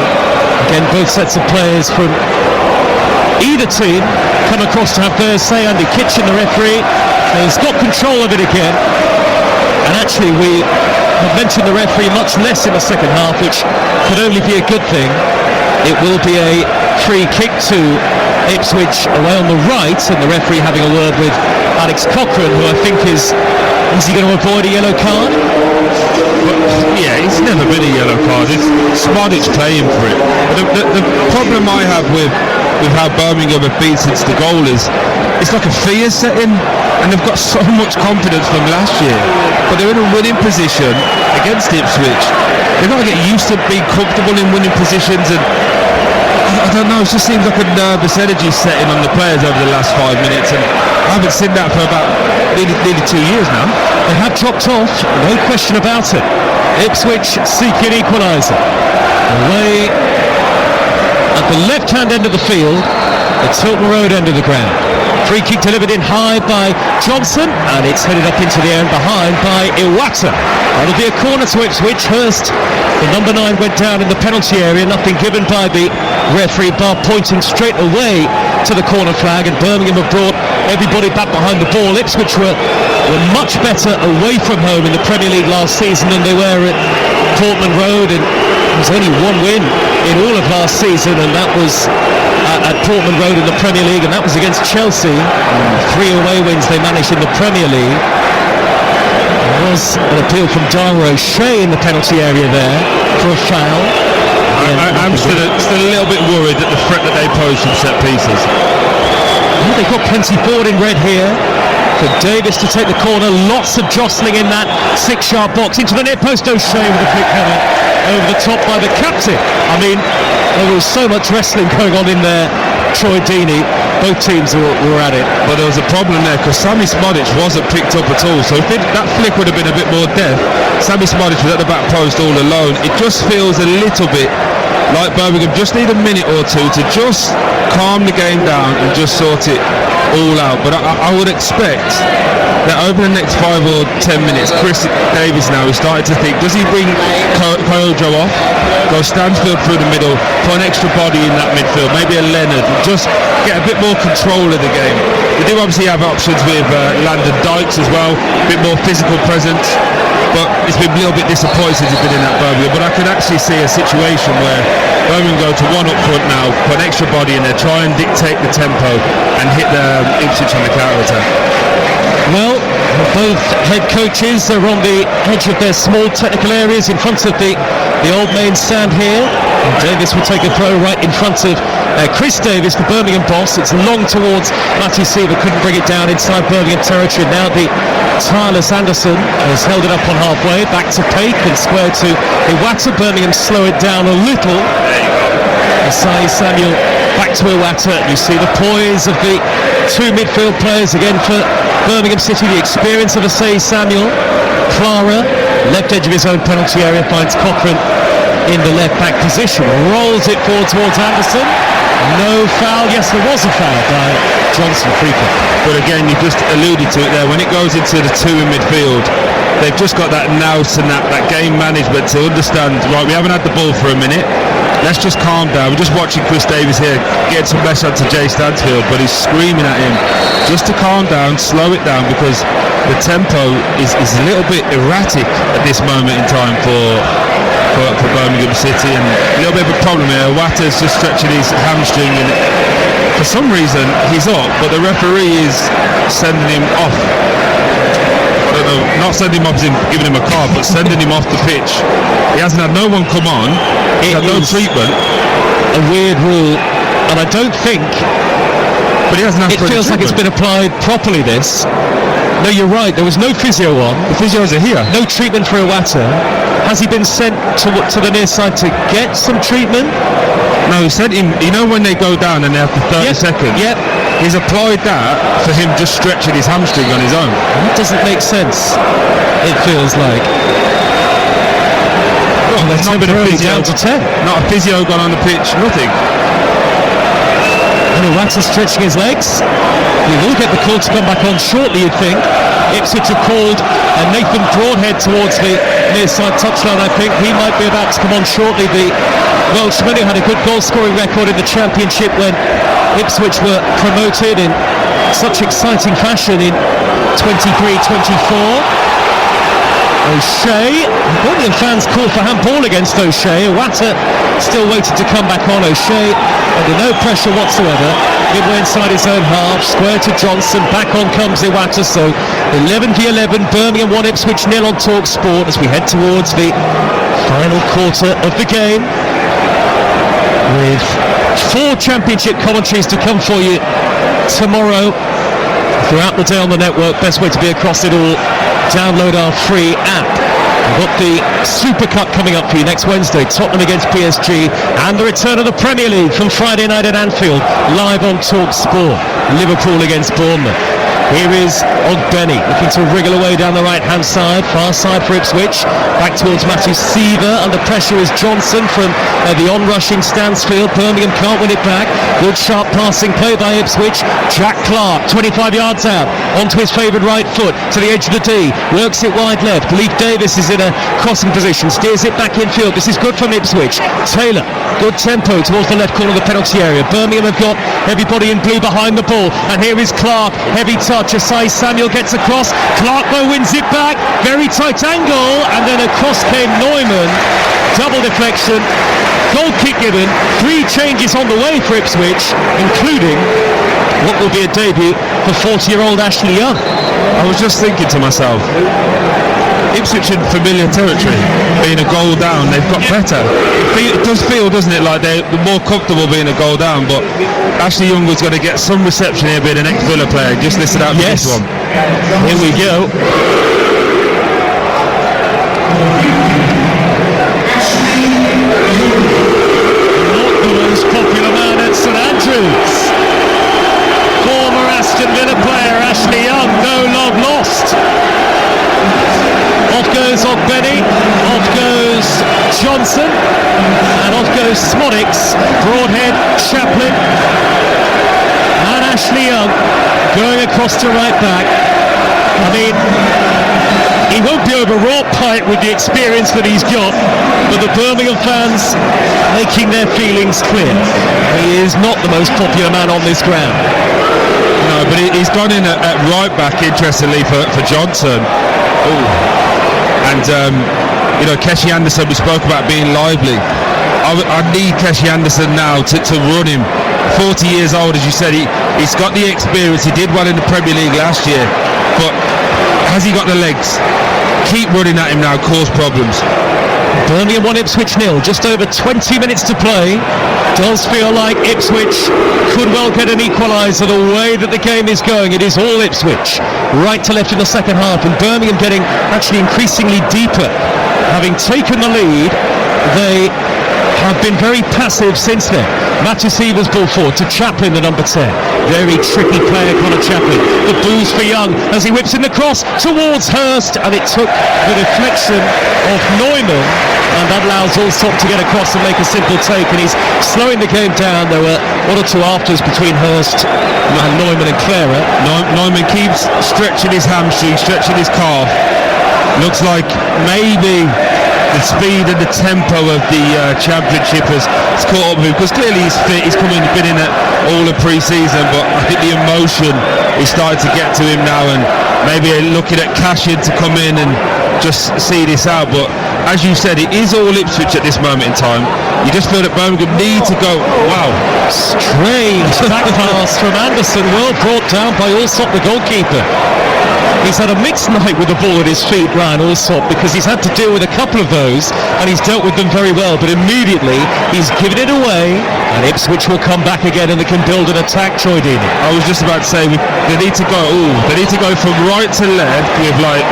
Again, both sets of players from either team come across to have their say. Andy Kitchen, the referee, has got control of it again. And actually, we have mentioned the referee much less in the second half, which could only be a good thing. It will be a free kick to Ipswich away on the right, and the referee having a word with Alex Cochrane, who I think is he going to avoid a yellow card? Yeah, it's never been a yellow card. It's Smodic playing for it. But the problem I have with how Birmingham have beat since the goal is it's like a fear setting, and they've got so much confidence from last year, but they're in a winning position against Ipswich. They've got to get used to being comfortable in winning positions, and I don't know, it just seems like a nervous energy setting on the players over the last 5 minutes, and I haven't seen that for about nearly 2 years now. They have dropped off, no question about it. Ipswich seeking equaliser. Away at the left-hand end of the field, the Tilton Road end of the ground. Free kick delivered in high by Johnson, and it's headed up into the air and behind by Iwata. That'll be a corner to Ipswich. Hurst, the number 9, went down in the penalty area. Nothing given by the referee, bar pointing straight away to the corner flag, and Birmingham have brought everybody back behind the ball. Ipswich were much better away from home in the Premier League last season than they were at Portman Road, and there was only one win in all of last season, and that was at Portman Road in the Premier League, and that was against Chelsea. 3 away wins they managed in the Premier League. There was an appeal from Dara O'Shea in the penalty area there for a foul. I'm still a little bit worried at the threat that they pose from set pieces. Well, they've got plenty forward in red here. For Davis to take the corner, lots of jostling in that 6-yard box, into the near post. O'Shea with a quick header over the top by the captain. I mean, there was so much wrestling going on in there. Troy Deeney, both teams were at it. But there was a problem there, because Sammy Smodic wasn't picked up at all, so if that flick would have been a bit more deft, Sammy Smodic was at the back post all alone. It just feels a little bit like Birmingham just need a minute or two to just calm the game down and just sort it all out. But I would expect that over the next 5 or 10 minutes, Chris Davis now is starting to think, does he bring Kojo off, go Stansfield through the middle, put an extra body in that midfield, maybe a Leonard, just get a bit more control of the game. They do obviously have options with Landon Dykes as well, a bit more physical presence, but it's been a little bit disappointing since he's been in that Birmingham. But I could actually see a situation where Birmingham go to one up front now, put an extra body in there, try and dictate the tempo and hit the Ipswich on the counter-attack. Well, both head coaches are on the edge of their small technical areas in front of the old main stand here. And Davis will take a throw right in front of Chris Davis, the Birmingham boss. It's long towards Matty Seaver, couldn't bring it down inside Birmingham territory. Now the tireless Anderson has held it up on halfway, back to Paik and square to Iwata. Birmingham slow it down a little. Asai Samuel back to Iwata. You see the poise of the 2 midfield players again for Birmingham City, the experience of Asai Samuel. Clara, left edge of his own penalty area, finds Cochrane in the left back position, rolls it forward towards Anderson. No foul. Yes, there was a foul by Johnson, free kick. But again, you just alluded to it there, when it goes into the 2 in midfield, they've just got that nous and that game management to understand, right, we haven't had the ball for a minute, let's just calm down. We're just watching Chris Davis here get some mess onto Jay Stansfield, but he's screaming at him just to calm down, slow it down, because the tempo is a little bit erratic at this moment in time for Birmingham City, and a little bit of a problem here. Watta's just stretching his hamstring, and for some reason he's up, but the referee is sending him off. I don't know, not sending him off as in giving him a card, but sending him off the pitch. He hasn't had no one come on, he's had no treatment. A weird rule, and I don't think, but he hasn't had it feels like it's been applied properly, this. No, you're right, there was no physio on. The physios are here. No treatment for Iwata. Has he been sent to the near side to get some treatment? No, he sent him, you know when they go down and they have the 30 seconds? Yep. He he's applied that for him just stretching his hamstring on his own. That doesn't make sense, it feels like. Well, there's not been a physio, down to 10. not a physio gone on the pitch, nothing. And Iwata stretching his legs. We will get the call to come back on shortly, you'd think. Ipswich have called Nathan Broadhead towards the near side touchline, I think. He might be about to come on shortly. The Welshman, who had a good goal scoring record in the Championship when Ipswich were promoted in such exciting fashion in 23-24. O'Shea, Birmingham fans call for handball against O'Shea. Iwata still waiting to come back on. O'Shea under no pressure whatsoever. Midway inside his own half, square to Johnson, back on comes Iwata. So 11v11, Birmingham 1, Ipswich 0 on Talk Sport as we head towards the final quarter of the game, with 4 Championship commentaries to come for you tomorrow throughout the day on the network. Best way to be across it all, download our free app. We've got the Super Cup coming up for you next Wednesday, Tottenham against PSG, and the return of the Premier League from Friday night at Anfield, live on Talk Sport. Liverpool against Bournemouth. Here is Ogbeni looking to wriggle away down the right-hand side, far side for Ipswich. Back towards Matthew Seaver. Under pressure is Johnson from the on-rushing Stansfield. Birmingham can't win it back. Good sharp passing play by Ipswich. Jack Clark, 25 yards out, onto his favoured right foot, to the edge of the D. Works it wide left. Leif Davis is in a crossing position. Steers it back infield. This is good from Ipswich. Taylor, good tempo towards the left corner of the penalty area. Birmingham have got everybody in blue behind the ball. And here is Clark. Heavy touch. Asai Samuel gets across. Clark though wins it back. Very tight angle. And then across came Neumann. Double deflection. Goal kick given. 3 changes on the way for Ipswich, including what will be a debut for 40-year-old Ashley Young. I was just thinking to myself, Ipswich in familiar territory, being a goal down, they've got better. It does feel, doesn't it, like they're more comfortable being a goal down, but Ashley Young was going to get some reception here being an ex-Villa player. Just listen out for this one. Here we go. Not the most popular man at St Andrews. Former Aston Villa player Ashley Young, no love lost. Off goes Ogbeni, off goes Johnson, and off goes Smodix, Broadhead, Chaplin, and Ashley Young going across to right back. I mean, he won't be overwrought by it with the experience that he's got, but the Birmingham fans making their feelings clear. He is not the most popular man on this ground. No, but he's gone in at right back, interestingly, for Johnson. Oh. And, Keshi Anderson, we spoke about being lively. I need Keshi Anderson now to run him. 40 years old, as you said, he's got the experience. He did well in the Premier League last year. But has he got the legs? Keep running at him now, cause problems. Birmingham 1, Ipswich 0, just over 20 minutes to play. Does feel like Ipswich could well get an equaliser the way that the game is going. It is all Ipswich, right to left in the second half, and Birmingham getting actually increasingly deeper. Having taken the lead, they have been very passive since then. Matthew Seaver's ball forward to Chaplin, the number 10. Very tricky player, Connor Chaplin. The boost for Young as he whips in the cross towards Hurst, and it took the deflection of Neumann, and that allows Allsop to get across and make a simple take, and he's slowing the game down. There were 1 or 2 afters between Hurst and Neumann and Clara. Neumann keeps stretching his hamstring, stretching his calf. Looks like maybe the speed and the tempo of the Championship has caught up with him, because clearly he's fit. He's been in it all the pre-season, but I think the emotion is starting to get to him now, and maybe looking at Cashin to come in and just see this out. But as you said, it is all Ipswich at this moment in time. You just feel that Birmingham need to go. Wow, strange back pass from Anderson, well brought down by Allsop, the goalkeeper. He's had a mixed night with the ball at his feet, Ryan Allsop, because he's had to deal with a couple of those, and he's dealt with them very well, but immediately he's given it away, and Ipswich will come back again and they can build an attack. Troy Deeney. I was just about to say, they need to go from right to left with like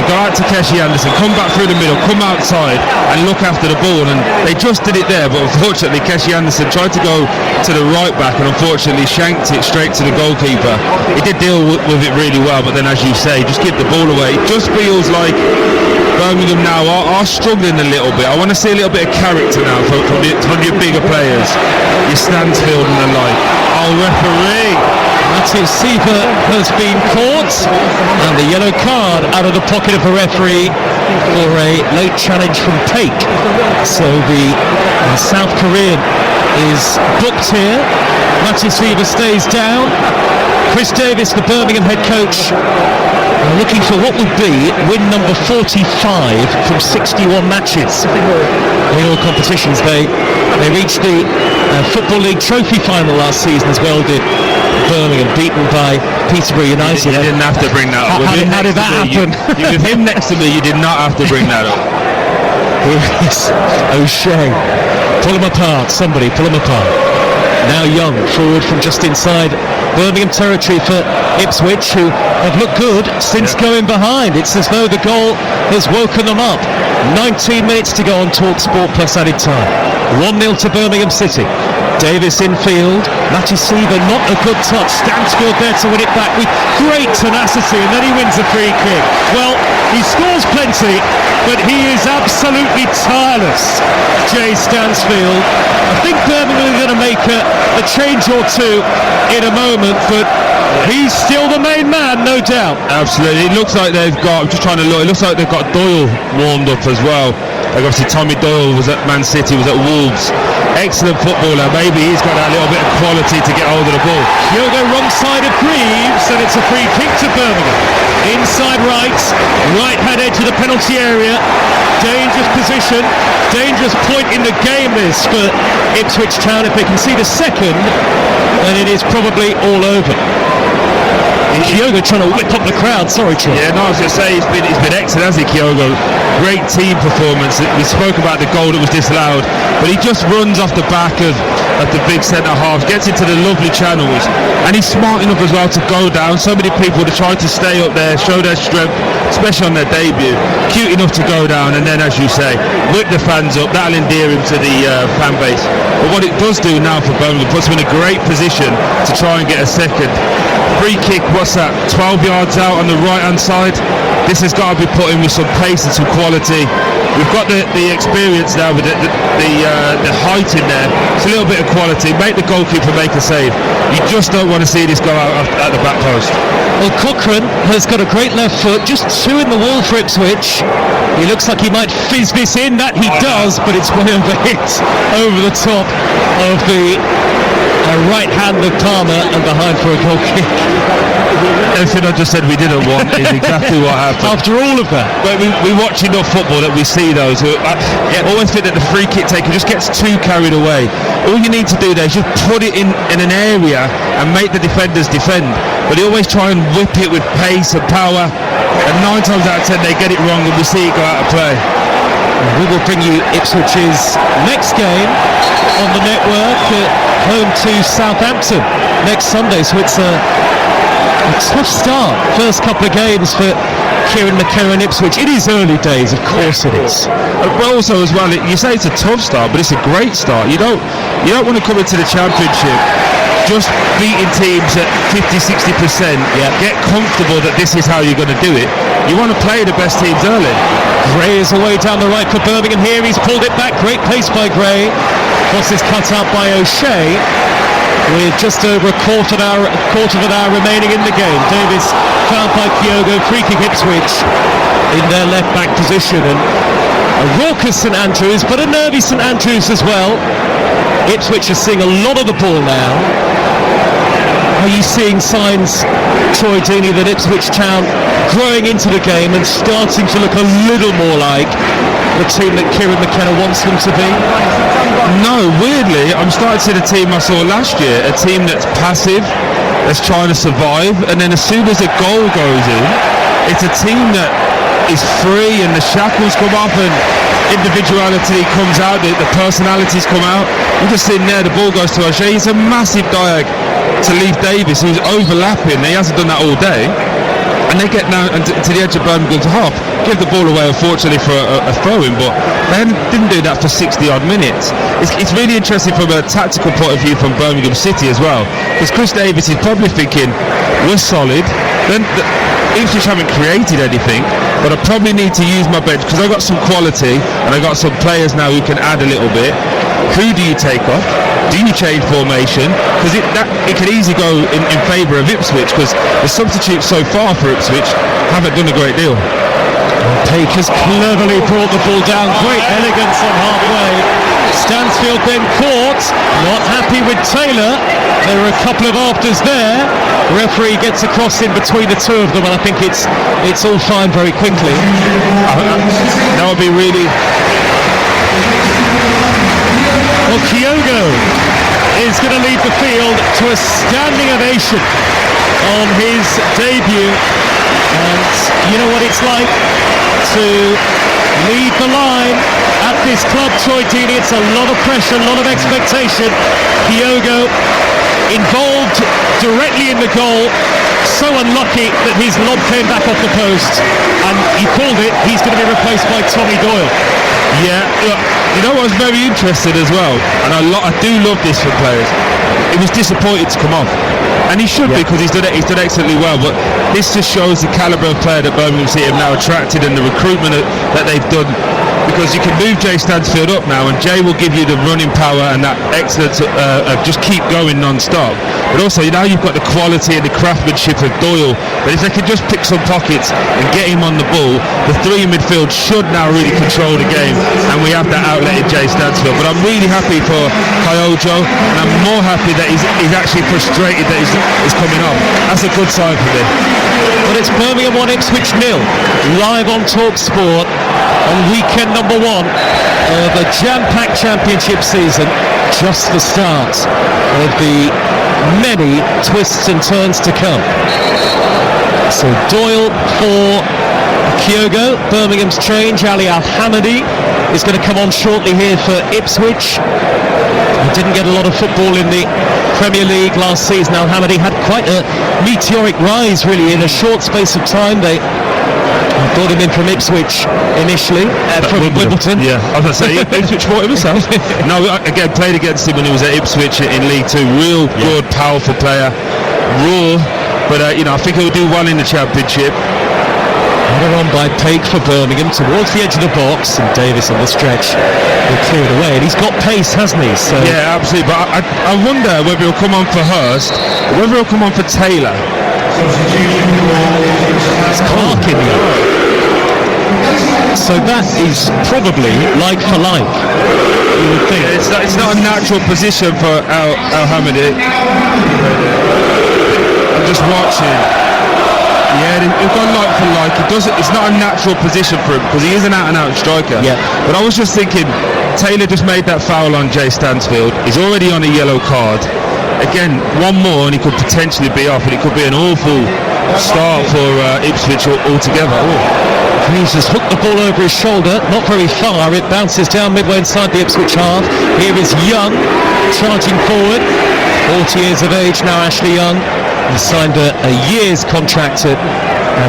go out to Keshi Anderson, come back through the middle, come outside and look after the ball, and they just did it there, but unfortunately Keshi Anderson tried to go to the right back and unfortunately shanked it straight to the goalkeeper. He did deal with it really well, but then as you say, just give the ball away. It just feels like Birmingham now are struggling a little bit. I want to see a little bit of character now from your bigger players, your Stansfield and the like. Oh, referee! Matthias Sieber has been caught, and the yellow card out of the pocket of the referee for a late challenge from Paik. So the South Korean is booked here. Matthias Sieber stays down. Chris Davis, the Birmingham head coach, looking for what would be win number 45 from 61 matches in all competitions. They reached the Football League Trophy final last season as well, did Birmingham, beaten by Peterborough United. You didn't have to bring that up. How did that happen? With him next to me, you did not have to bring that up. Here is O'Shea. Pull him apart, somebody, pull him apart. Now Young, forward from just inside Birmingham territory for Ipswich, who have looked good since going behind. It's as though the goal has woken them up. 19 minutes to go on TalkSport plus added time. 1-0 to Birmingham City. Davis in field. Matthias Sieber, not a good touch. Stansfield there to win it back with great tenacity, and then he wins a free kick. Well, he scores plenty, but he is absolutely tireless, Jay Stansfield. I think Birmingham are going to make a change or two in a moment, but he's still the main man, no doubt. Absolutely. It looks like they've got, I'm just trying to look, it looks like they've got Doyle warmed up as well. Like obviously Tommy Doyle was at Man City, was at Wolves. Excellent footballer. Maybe he's got that little bit of quality to get hold of the ball. Kyogo wrong side of Greaves, and it's a free kick to Birmingham. Inside right hand edge of the penalty area. Dangerous position, dangerous point in the game this for Ipswich Town. If they can see the second, then it is probably all over. Kyogo trying to whip up the crowd. Sorry, Troy. Yeah, no, I was going to say he's been excellent, hasn't he, Kyogo? Great team performance. We spoke about the goal that was disallowed, but he just runs off the back of the big centre half, gets into the lovely channels, and he's smart enough as well to go down. So many people to try to stay up there, show their strength, especially on their debut. Cute enough to go down, and then, as you say, whip the fans up. That'll endear him to the fan base. But what it does do now for Birmingham, puts him in a great position to try and get a second. Free kick, what's that, 12 yards out on the right hand side. This has got to be put in with some pace and some quality. We've got the experience now with the height in there. It's a little bit of quality. Make the goalkeeper make a save. You just don't want to see this go out at the back post. Well, Cochrane has got a great left foot, just two in the wall for Ipswich. He looks like he might fizz this in. That he does, but it's way overhit over the top of the right hand of Palmer and behind for a goal kick. Everything I just said we didn't want is exactly what happened. After all of that. But we watch enough football that we see those who always think that the free kick taker just gets too carried away. All you need to do there is just put it in an area and make the defenders defend. But they always try and whip it with pace and power, and 9 times out of 10 they get it wrong and we see it go out of play. We will bring you Ipswich's next game on the network at home to Southampton next Sunday. So it's a tough start. First couple of games for Kieran McKenna and Ipswich. It is early days, of course it is. But also as well, you say it's a tough start, but it's a great start. You don't want to come into the Championship just beating teams at 50-60%. Yeah. Get comfortable that this is how you're going to do it. You want to play the best teams early. Gray is away down the right for Birmingham here. He's pulled it back. Great pace by Gray. Cross is cut out by O'Shea with just over a quarter of an hour remaining in the game. Davis found by Kyogo. Free kick Ipswich in their left back position, and a raucous St Andrews, but a nervy St Andrews as well. Ipswich are seeing a lot of the ball now. Are you seeing signs, Troy Deeney, that Ipswich Town growing into the game and starting to look a little more like the team that Kieran McKenna wants them to be? No, weirdly, I'm starting to see the team I saw last year, a team that's passive, that's trying to survive, and then as soon as a goal goes in, it's a team that is free and the shackles come off and individuality comes out, the personalities come out. I'm just sitting there, the ball goes to O'Shea. He's a massive diag to Leif Davis, who's overlapping. He hasn't done that all day. and they get down to the edge of Birmingham's half, give the ball away, unfortunately, for a throw-in, but they didn't do that for 60-odd minutes. It's really interesting from a tactical point of view from Birmingham City as well, because Chris Davis is probably thinking, we're solid, then Ipswich haven't created anything, but I probably need to use my bench, because I've got some quality, and I've got some players now who can add a little bit. Who do you take off? Do you change formation? Because it could easily go in favour of Ipswich, because the substitutes so far for Ipswich haven't done a great deal. Peake has cleverly brought the ball down. Great elegance on halfway. Stansfield then caught. Not happy with Taylor. There are a couple of afters there. Referee gets across in between the two of them, and I think it's all fine very quickly. That would be really... Well, Kyogo is going to lead the field to a standing ovation on his debut, and you know what it's like to lead the line at this club, Troy Deeney. It's a lot of pressure, a lot of expectation. Kyogo involved directly in the goal, so unlucky that his lob came back off the post, and he called it. He's going to be replaced by Tommy Doyle. Yeah, look, you know what was very interesting as well, and I do love this for players. He was disappointed to come off, and he should be, because he's done excellently well. But this just shows the calibre of player that Birmingham City have now attracted, and the recruitment that they've done. Because you can move Jay Stansfield up now, and Jay will give you the running power and that excellence of just keep going non-stop. But also now you've got the quality and the craftsmanship of Doyle. But if they can just pick some pockets and get him on the ball, the three in midfield should now really control the game, and we have that outlet in Jay Stansfield. But I'm really happy for Kyogo, and I'm more happy that he's actually frustrated that he's coming off. That's a good sign for me. But it's Birmingham 1, Ipswich 0, live on TalkSport on weekend number 1 of a jam-packed championship season, just the start of the many twists and turns to come. So Doyle for Kyogo, Birmingham's change. Ali Al-Hamadi is going to come on shortly here for Ipswich. He didn't get a lot of football in the Premier League last season. Al-Hamadi had quite a meteoric rise really in a short space of time. They brought him in from Ipswich initially, from Wimbledon. Yeah, I was going to say, Ipswich bought him himself. No, again, played against him when he was at Ipswich in League 2. Real good, powerful player. Raw, but I think he'll do well in the Championship. Headed on by Peake for Birmingham towards the edge of the box, and Davis on the stretch will clear it away, and he's got pace, hasn't he? So yeah, absolutely. But I wonder whether he'll come on for Hurst or whether he'll come on for Taylor. It's Clark in there. So that is probably like for like, you would think. Yeah, it's not a natural position for Al-Hamadi. I'm just watching. Yeah, they've gone like for like. It's not a natural position for him, because he is an out-and-out striker. Yeah. But I was just thinking, Taylor just made that foul on Jay Stansfield. He's already on a yellow card. Again, one more and he could potentially be off, and it could be an awful start for Ipswich altogether. He's just hooked the ball over his shoulder, not very far. It bounces down midway inside the Ipswich half. Here is Young charging forward, 40 years of age now, Ashley Young. He signed a year's contract at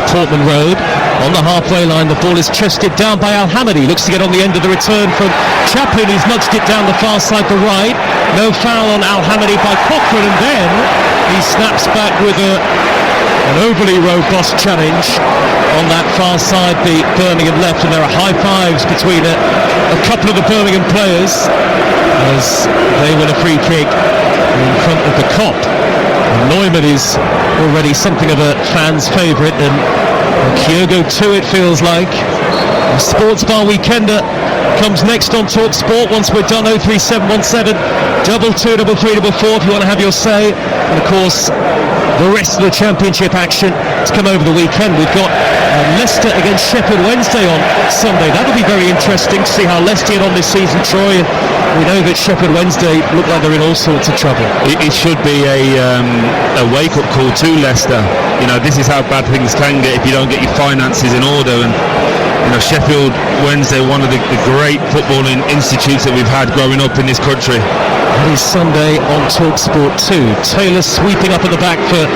Portman Road. On the halfway line, the ball is chested down by Al-Hamadi. Looks to get on the end of the return from Chaplin, who's nudged it down the far side to right. No foul on Al-Hamadi by Cochrane, and then he snaps back with an overly robust challenge on that far side, the Birmingham left, and there are high fives between a couple of the Birmingham players as they win a free kick in front of the Kop. Neumann is already something of a fan's favourite, and Kyogo too, it feels like. The Sports Bar Weekender comes next on TalkSport once we're done. 03717 223344 if you want to have your say. And of course, the rest of the championship action to come over the weekend. We've got Leicester against Sheffield Wednesday on Sunday. That'll be very interesting to see how Leicester get on this season, Troy. And we know that Sheffield Wednesday look like they're in all sorts of trouble. It should be a wake-up call to Leicester. You know, this is how bad things can get if you don't get your finances in order. And Sheffield Wednesday, one of the great footballing institutes that we've had growing up in this country. It is Sunday on TalkSport 2. Taylor sweeping up at the back for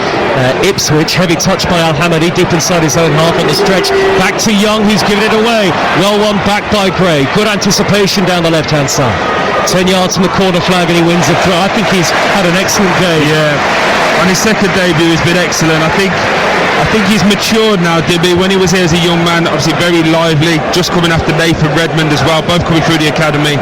Ipswich. Heavy touch by Al-Hamadi deep inside his own half on the stretch. Back to Young, who's given it away. Well won back by Gray. Good anticipation down the left-hand side. 10 yards from the corner flag and he wins the throw. I think he's had an excellent game. Yeah, on his second debut he's been excellent. I think he's matured now, Dibby. When he was here as a young man, obviously very lively, just coming after Nathan Redmond as well, both coming through the academy.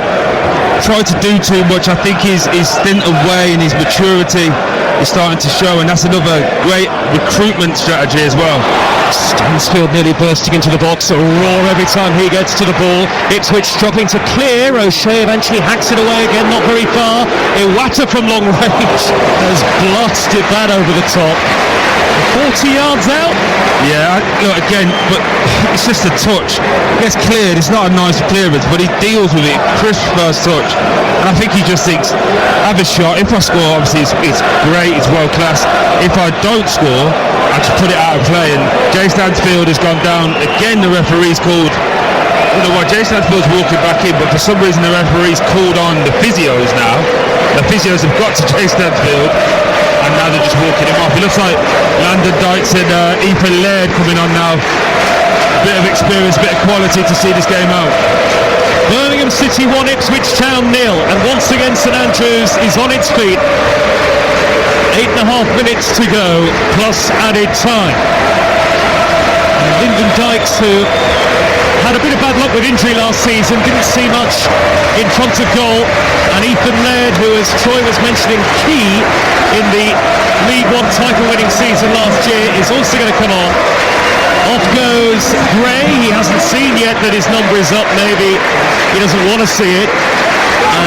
Tried to do too much. I think his stint away and his maturity is starting to show, and that's another great recruitment strategy as well. Stansfield nearly bursting into the box, a roar every time he gets to the ball. Ipswich struggling to clear. O'Shea eventually hacks it away again, not very far. Iwata from long range has blasted that over the top. 40 yards out. Yeah, look again, but it's just a touch. It gets cleared, it's not a nice clearance, but he deals with it, crisp first touch. And I think he just thinks, have a shot. If I score, obviously it's great, it's world class. If I don't score, I just put it out of play. And Jay Stansfield has gone down. Again, the referee's called. I don't know why Jay Stansfield's walking back in, but for some reason the referee's called on the physios now. The physios have got to Jay Stansfield, and now they're just walking him off. It looks like Landon Dykes and Ethan Laird coming on now. Bit of experience, bit of quality to see this game out. Birmingham City 1, Ipswich Town 0, and once again St Andrews is on its feet. 8.5 minutes to go, plus added time. And Lyndon Dykes, who had a bit of bad luck with injury last season, didn't see much in front of goal, and Ethan Laird, who, as Troy was mentioning, key in the League One title-winning season last year, is also going to come on. Off goes Gray. He hasn't seen yet that his number is up. Maybe he doesn't want to see it.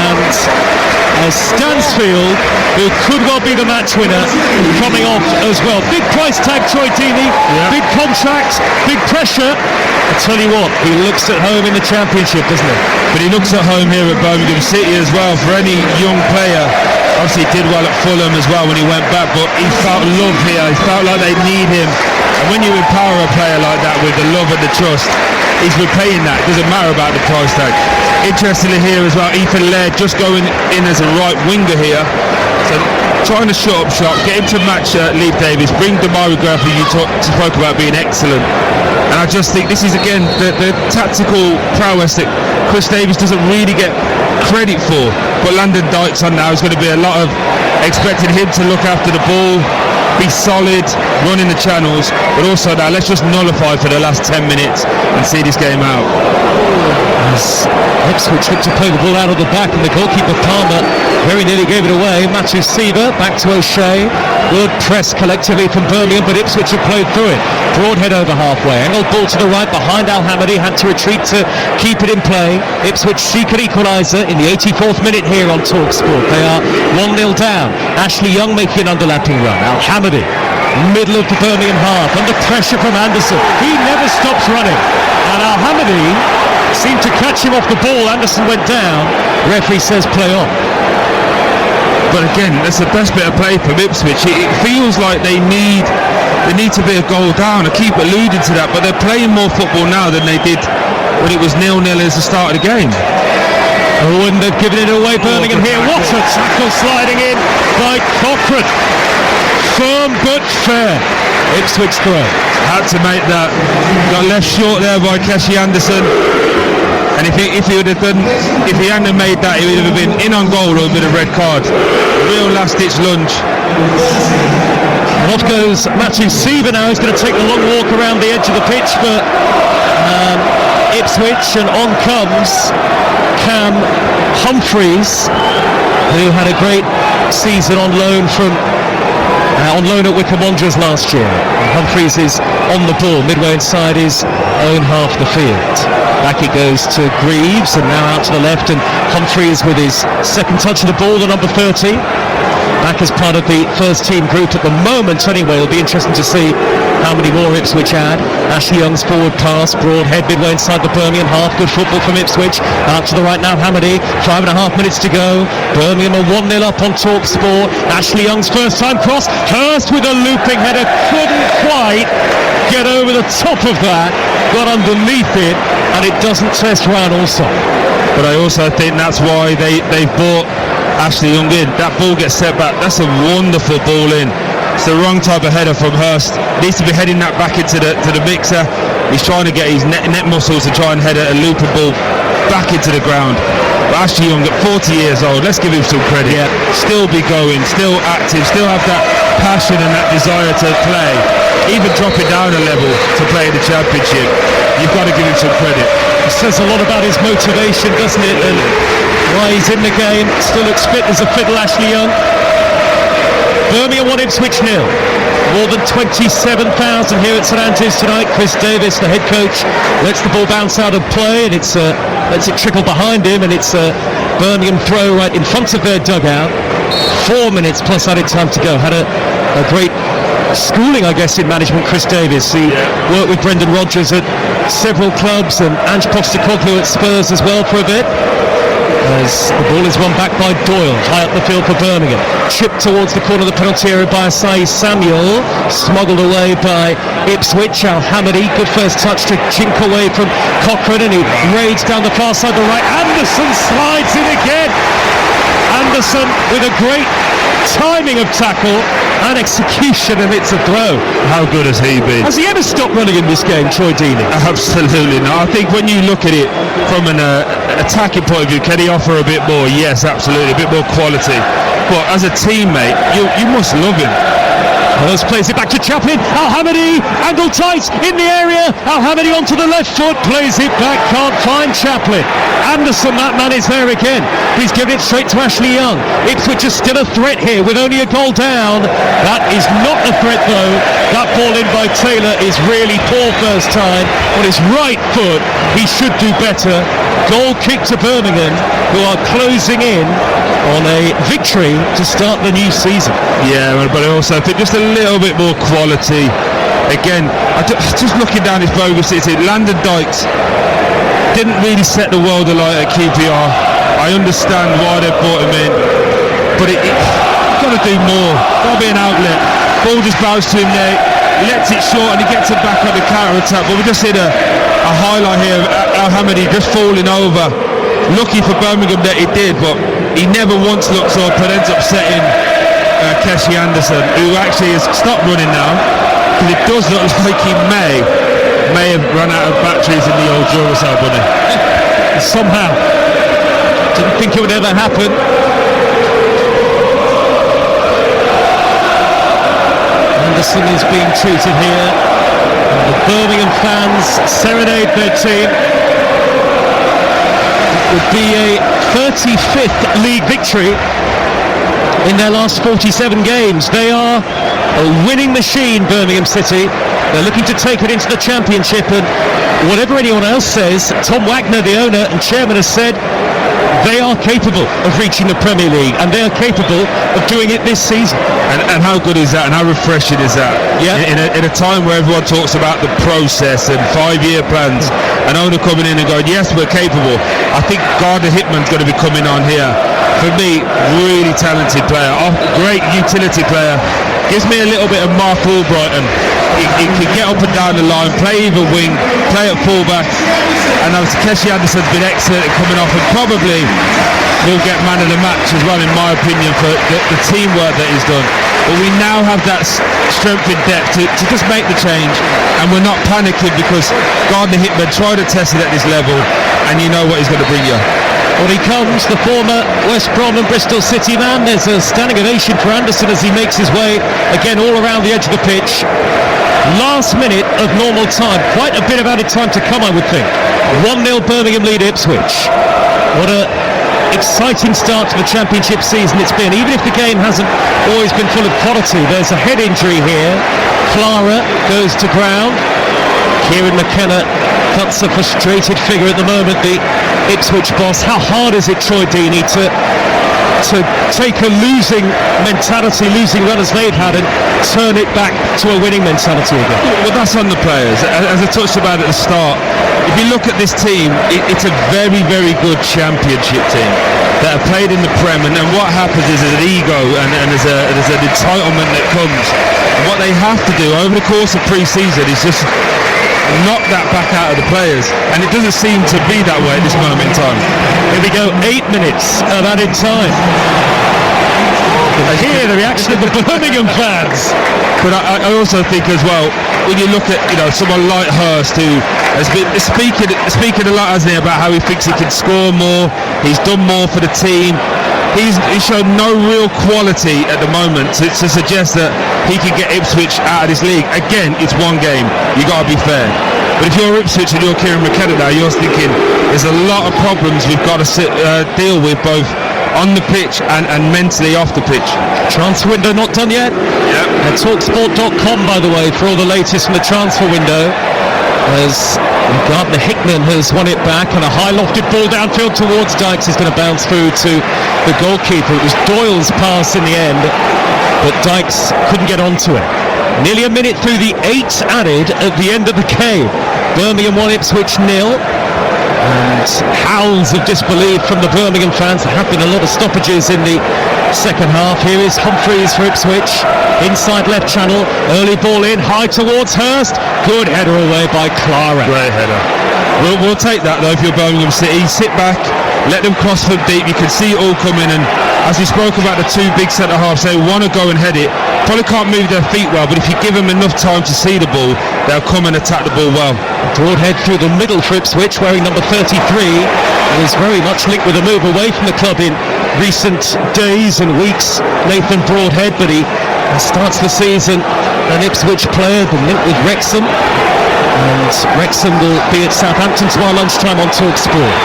And Stansfield, who could well be the match winner, coming off as well. Big price tag, Troy Deeney. Big contract, big pressure. I tell you what, he looks at home in the Championship, doesn't he? But he looks at home here at Birmingham City as well. For any young player, obviously he did well at Fulham as well when he went back, but he felt love here. He felt like they need him. And when you empower a player like that with the love and the trust, he's repaying that. It doesn't matter about the price tag. Interestingly here as well, Ethan Laird just going in as a right winger here. So trying to shut up shop, get him to match Lee Davis, bring Damari Graf, who you spoke about being excellent. And I just think this is again the tactical prowess that Chris Davis doesn't really get credit for. But Landon Dykes on now is going to be a lot of expecting him to look after the ball, be solid, running the channels, but also now let's just nullify for the last 10 minutes and see this game out. As Ipswich looked to play the ball out of the back, and the goalkeeper Palmer very nearly gave it away. Matthew Seaver back to O'Shea. Good press collectively from Birmingham, but Ipswich have played through it. Broadhead over halfway. Angled ball to the right behind Al-Hamadi, had to retreat to keep it in play. Ipswich seek an equaliser in the 84th minute here on TalkSport. They are 1-0 down. Ashley Young making an underlapping run. Al-Hamadi, middle of the Birmingham half, under pressure from Anderson. He never stops running. And Al-Hamadi seemed to catch him off the ball. Anderson went down. Referee says play on. But again, that's the best bit of play from Ipswich. It feels like they need to be a goal down. I keep alluding to that, but they're playing more football now than they did when it was 0-0 as the start of the game. Oh, and they've given it away, Birmingham here. What a tackle sliding in by Cochrane. Firm but fair. Ipswich throw. Had to make that. Got left short there by Keshi Anderson. And if he hadn't made that, he would have been in on goal or been a red card. Real last-ditch lunge. Off goes Matthew Seaver now. He's going to take the long walk around the edge of the pitch for Ipswich, and on comes Cam Humphreys, who had a great season on loan at Wycombe Wanderers last year. Humphreys is on the ball midway inside his own half of the field. Back it goes to Greaves, and now out to the left, and Humphreys with his second touch of the ball, the number 30. Back as part of the first team group at the moment anyway. It'll be interesting to see how many more Ipswich had. Ashley Young's forward pass, broad head midway inside the Birmingham half. Good football from Ipswich. Out to the right now, Hamady. 5.5 minutes to go. Birmingham are 1-0 up on TalkSport. Ashley Young's first time cross. Hurst with a looping header. Couldn't quite get over the top of that. Got underneath it, and it doesn't test round also. But I also think that's why they brought Ashley Young in. That ball gets set back. That's a wonderful ball in. It's the wrong type of header from Hurst. Needs to be heading that back into the mixer. He's trying to get his net muscles to try and head a looping ball back into the ground. But Ashley Young at 40 years old, let's give him some credit. Yeah. Still be going, still active, still have that passion and that desire to play. Even dropping down a level to play in the Championship, you've got to give him some credit. It says a lot about his motivation, doesn't it? And why he's in the game. Still looks fit as a fiddle, Ashley Young. Birmingham 1, Ipswich 0. More than 27,000 here at St Andrews tonight. Chris Davis, the head coach, lets the ball bounce out of play, and lets it trickle behind him, and it's a Birmingham throw right in front of their dugout. 4 minutes plus added time to go. Had a great schooling, I guess, in management, Chris Davis. He worked with Brendan Rodgers at several clubs, and Ange Postecoglou at Spurs as well for a bit. As the ball is won back by Doyle, high up the field for Birmingham. Chipped towards the corner of the penalty area by Asai Samuel. Smuggled away by Ipswich. Al-Hamadi, good first touch to chink away from Cochrane, and he raids down the far side of the right. Anderson slides in again. Anderson with a great timing of tackle and execution, and it's a throw. How good has he been? Has he ever stopped running in this game, Troy Deeney? Absolutely not. I think when you look at it from an attacking point of view, can he offer a bit more? Yes, absolutely, a bit more quality. But as a teammate, you must love him. Hurst plays it back to Chaplin. Al-Hamadi, angle tight in the area. Al-Hamadi onto the left foot, plays it back, can't find Chaplin. Anderson, that man is there again. He's given it straight to Ashley Young. Ipswich is still a threat here with only a goal down. That is not a threat though. That ball in by Taylor is really poor first time. On his right foot, he should do better. Goal kick to Birmingham, who are closing in on a victory to start the new season. Yeah, but I also think just a little bit more quality. Again, just looking down his bogus city, Landon Dykes didn't really set the world alight at QPR. I understand why they brought him in, but it's got to do more. Got to be an outlet. Ball just bounced to him there, lets it short, and he gets it back on the counter attack. But we just hit a highlight here of Al-Hamadi just falling over. Lucky for Birmingham that he did, but he never once looks up and ends up setting Keshi Anderson, who actually has stopped running now, because it does look like he may have run out of batteries in the old Duracell bunny. Somehow. Didn't think it would ever happen. Anderson is being treated here. And the Birmingham fans serenade their team. It would be a 35th league victory in their last 47 games. They are a winning machine, Birmingham City. They're looking to take it into the Championship, and whatever anyone else says, Tom Wagner, the owner and chairman, has said they are capable of reaching the Premier League, and they are capable of doing it this season. And how good is that, and how refreshing is that? Yeah. In a time where everyone talks about the process and 5-year plans, an owner coming in and going, yes, we're capable. I think Gardner Hitman's going to be coming on here. For me, really talented player, great utility player. Gives me a little bit of Mark Albrighton. He can get up and down the line, play either wing, play at fullback. And Keshi Anderson's been excellent at coming off, and probably will get man of the match as well, in my opinion, for the teamwork that he's done. But we now have that strength in depth to just make the change, and we're not panicking because Gardner Hitman tried to test it at this level, and you know what he's going to bring you. Well, he comes, the former West Brom and Bristol City man. There's a standing ovation for Anderson as he makes his way again all around the edge of the pitch. Last minute of normal time, quite a bit of added time to come, I would think. 1-0 Birmingham lead Ipswich. What a exciting start to the Championship season it's been, even if the game hasn't always been full of quality. There's a head injury here. Clara goes to ground. Kieran McKenna cuts a frustrated figure at the moment, the Ipswich boss. How hard is it, Troy Deeney, to to take a losing mentality, losing run as they've had, and turn it back to a winning mentality again? Well, that's on the players. As I touched about at the start, if you look at this team, it's a very, very good championship team that have played in the Prem, and what happens is there's an ego and there's an entitlement that comes. And what they have to do over the course of pre-season is just knock that back out of the players, and it doesn't seem to be that way at this moment in time. Here we go, 8 minutes of added time. Hear the reaction of the Birmingham fans. But I also think as well, when you look at someone like Hurst, who has been speaking a lot, hasn't he, about how he thinks he can score more, he's done more for the team. He's shown no real quality at the moment to suggest that he can get Ipswich out of this league. Again, it's one game, you got to be fair. But if you're Ipswich and you're Kieran McKenna now, you're thinking there's a lot of problems we've got to deal with, both on the pitch and mentally off the pitch. Transfer window not done yet? Yep. Talksport.com, by the way, for all the latest from the transfer window. As Gardner Hickman has won it back, and a high lofted ball downfield towards Dykes is going to bounce through to the goalkeeper. It was Doyle's pass in the end, but Dykes couldn't get onto it. Nearly a minute through the 8 added at the end of the game. Birmingham 1, Ipswich 0. And howls of disbelief from the Birmingham fans. There have been a lot of stoppages in the second half. Here is Humphreys for Ipswich, inside left channel, early ball in, high towards Hurst, good header away by Clara. Great header. We'll take that though if you're Birmingham City. Sit back, let them cross from deep, you can see it all coming, and as we spoke about the two big centre halves, they want to go and head it. Probably can't move their feet well, but if you give them enough time to see the ball, they'll come and attack the ball well. Broadhead through the middle for Ipswich, wearing number 33, was very much linked with a move away from the club in recent days and weeks, Nathan Broadhead, but he starts the season an Ipswich player, been linked with Wrexham, and Wrexham will be at Southampton tomorrow lunchtime on TalkSport.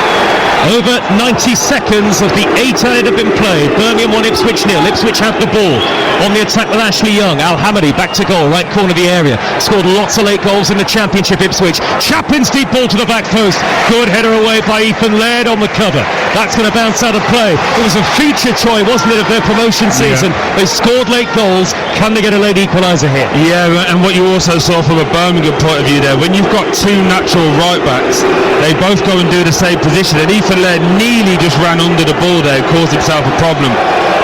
Over 90 seconds of the 8 added have been played. Birmingham 1, Ipswich 0. Ipswich have the ball on the attack with Ashley Young. Al-Hamadi back to goal, right corner of the area. Scored lots of late goals in the Championship, Ipswich. Chaplin's deep ball to the back post. Good header away by Ethan Laird on the cover. That's going to bounce out of play. It was a feature, Troy, wasn't it, of their promotion season? Yeah. They scored late goals. Can they get a late equaliser here? Yeah, and what you also saw from a Birmingham point of view there, when you've got two natural right backs, they both go and do the same position, and Ethan Laird nearly just ran under the ball there and caused himself a problem.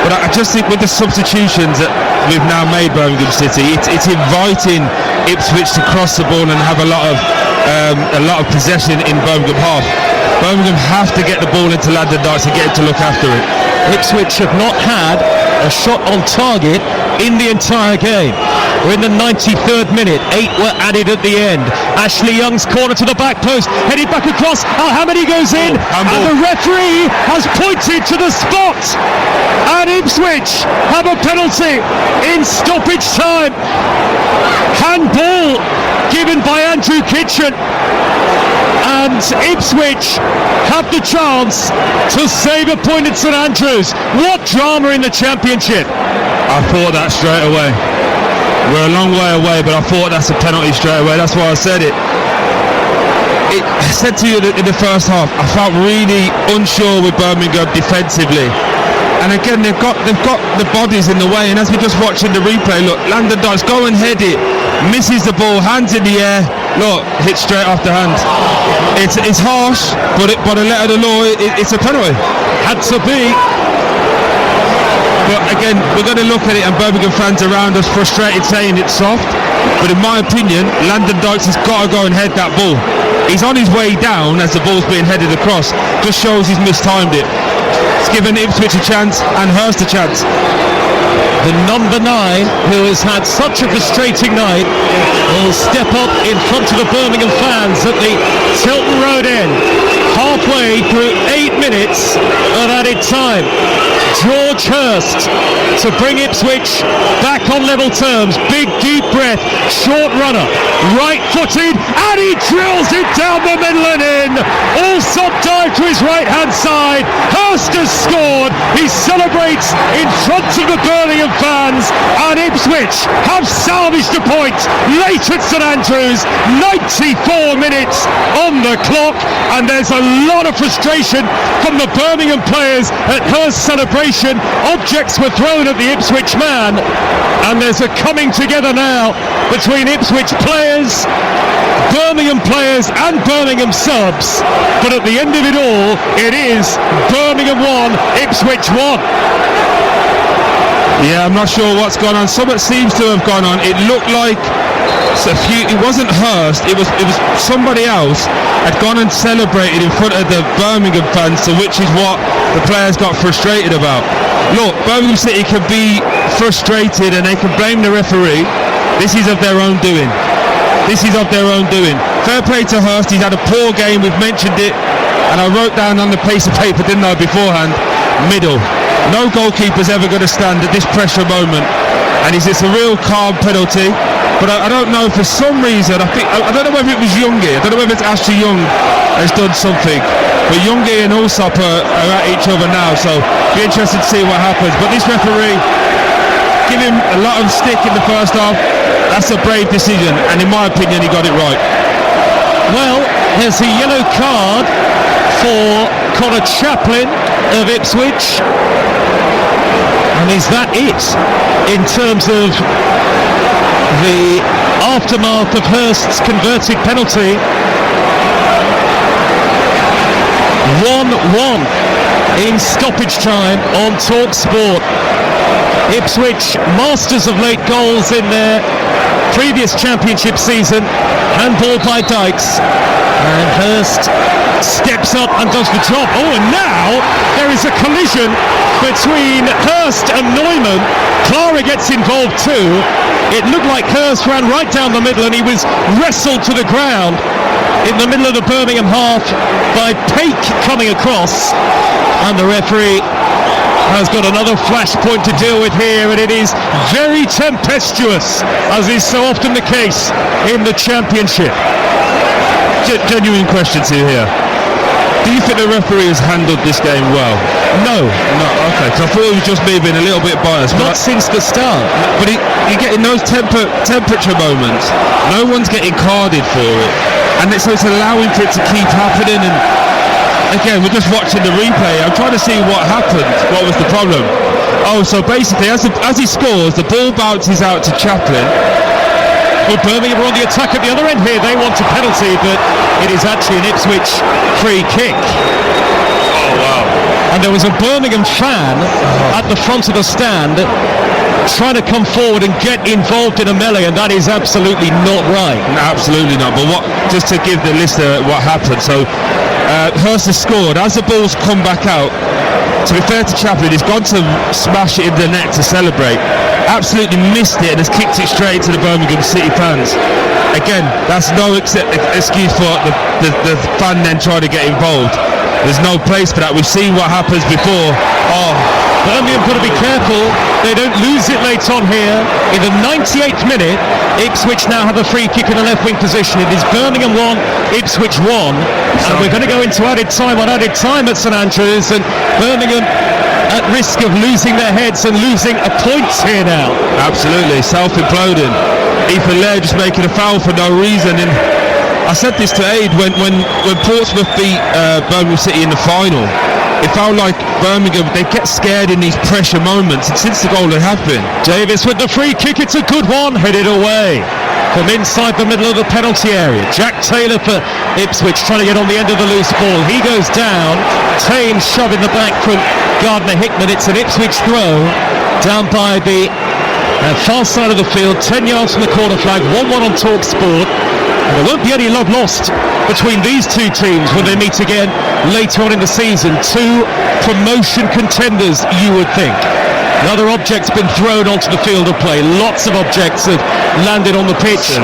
But I just think with the substitutions that we've now made, Birmingham City, it's inviting Ipswich to cross the ball and have a lot of possession in Birmingham half. Birmingham have to get the ball into Landon Dykes and get him to look after it. Ipswich have not had a shot on target in the entire game. We're in the 93rd minute. 8 were added at the end. Ashley Young's corner to the back post, headed back across. Al-Hamadi goes in, and the referee has pointed to the spot. And Ipswich have a penalty in stoppage time. Handball given by Andrew Kitchen. And Ipswich have the chance to save a point at St Andrews. What drama in the Championship. I thought that straight away. We're a long way away, but I thought that's a penalty straight away. That's why I said it. I said to you in the first half, I felt really unsure with Birmingham defensively. And again, they've got the bodies in the way. And as we're just watching the replay, look, Landon Dykes go and head it, misses the ball, hands in the air. Look, hit straight off the hand. It's harsh, but a letter of the law, it's a penalty. Had to be. But again, we're going to look at it, and Birmingham fans around us frustrated saying it's soft. But in my opinion, Landon Dykes has got to go and head that ball. He's on his way down as the ball's being headed across. Just shows he's mistimed it. It's given Ipswich a chance and Hurst a chance. The number 9, who has had such a frustrating night, will step up in front of the Birmingham fans at the Tilton Road end. Halfway through 8 minutes of added time. George Hurst to bring Ipswich back on level terms. Big deep breath, short runner, right-footed, and he drills it down the middle and in. Allsop dive to his right-hand side. Hurst has scored. He celebrates in front of the Birmingham fans, and Ipswich have salvaged a point late at St Andrews. 94 minutes on the clock, and there's a lot of frustration from the Birmingham players at Hurst's celebration. Objects were thrown at the Ipswich man, and there's a coming together now between Ipswich players, Birmingham players and Birmingham subs, but at the end of it all, it is Birmingham 1, Ipswich 1. Yeah, I'm not sure what's gone on. Something seems to have gone on. It looked like it wasn't Hurst, it was somebody else had gone and celebrated in front of the Birmingham fans, so which is what the players got frustrated about. Look, Birmingham City can be frustrated and they can blame the referee. This is of their own doing. Fair play to Hurst, he's had a poor game, we've mentioned it, and I wrote down on the piece of paper, didn't I, beforehand, middle. No goalkeeper's ever going to stand at this pressure moment, and it's a real calm penalty. But I don't know, for some reason, I don't know whether it was Youngie, I don't know whether it's Ashley Young has done something, but Youngie and Allsop are at each other now, so be interested to see what happens. But this referee, give him a lot of stick in the first half. That's a brave decision, and in my opinion he got it right. Well, there's a yellow card for Connor Chaplin of Ipswich, and is that it in terms of the aftermath of Hurst's converted penalty? 1-1 in stoppage time on TalkSport. Ipswich, masters of late goals in their previous championship season, handballed by Dykes, and Hurst steps up and does the job. Oh, and now there is a collision between Hurst and Neumann. Clara gets involved too. It looked like Hurst ran right down the middle and he was wrestled to the ground in the middle of the Birmingham half by Peake coming across, and the referee has got another flashpoint to deal with here, and it is very tempestuous, as is so often the case in the championship. Genuine question to you here. Do you think the referee has handled this game well? No, okay, because I thought he was just maybe a little bit biased. not since the start. But you're getting those temperature moments, no one's getting carded for it, and so it's allowing for it to keep happening. And again, we're just watching the replay. I'm trying to see what happened. What was the problem? Oh, so basically, as he scores, the ball bounces out to Chaplin. Well, Birmingham are on the attack at the other end here. They want a penalty, but it is actually an Ipswich free kick. Oh, wow. And there was a Birmingham fan at the front of the stand trying to come forward and get involved in a melee, and that is absolutely not right. No, absolutely not. But just to give the listener what happened. So Hurst has scored. As the ball's come back out, to be fair to Chaplin, he's gone to smash it in the net to celebrate. Absolutely missed it and has kicked it straight to the Birmingham City fans. Again, that's no excuse for the fan then trying to get involved. There's no place for that. We've seen what happens before. Birmingham got to be careful they don't lose it late on here. In the 98th minute, Ipswich now have a free kick in the left wing position. It is Birmingham 1, Ipswich 1, and we're going to go into added time at St Andrews, and Birmingham at risk of losing their heads and losing a point here now. Absolutely, self-imploding. Ethan Laird just making a foul for no reason. And I said this to Aid when Portsmouth beat Birmingham City in the final. It felt like Birmingham, they get scared in these pressure moments, and since the goal they have been. Davis with the free kick, it's a good one, headed away from inside the middle of the penalty area. Jack Taylor for Ipswich trying to get on the end of the loose ball. He goes down, Tane shoving the back from Gardner Hickman. It's an Ipswich throw down by the far side of the field, 10 yards from the corner flag. 1-1 on TalkSport. And there won't be any love lost between these two teams when they meet again later on in the season. Two promotion contenders, you would think. Another object's been thrown onto the field of play. Lots of objects have landed on the pitch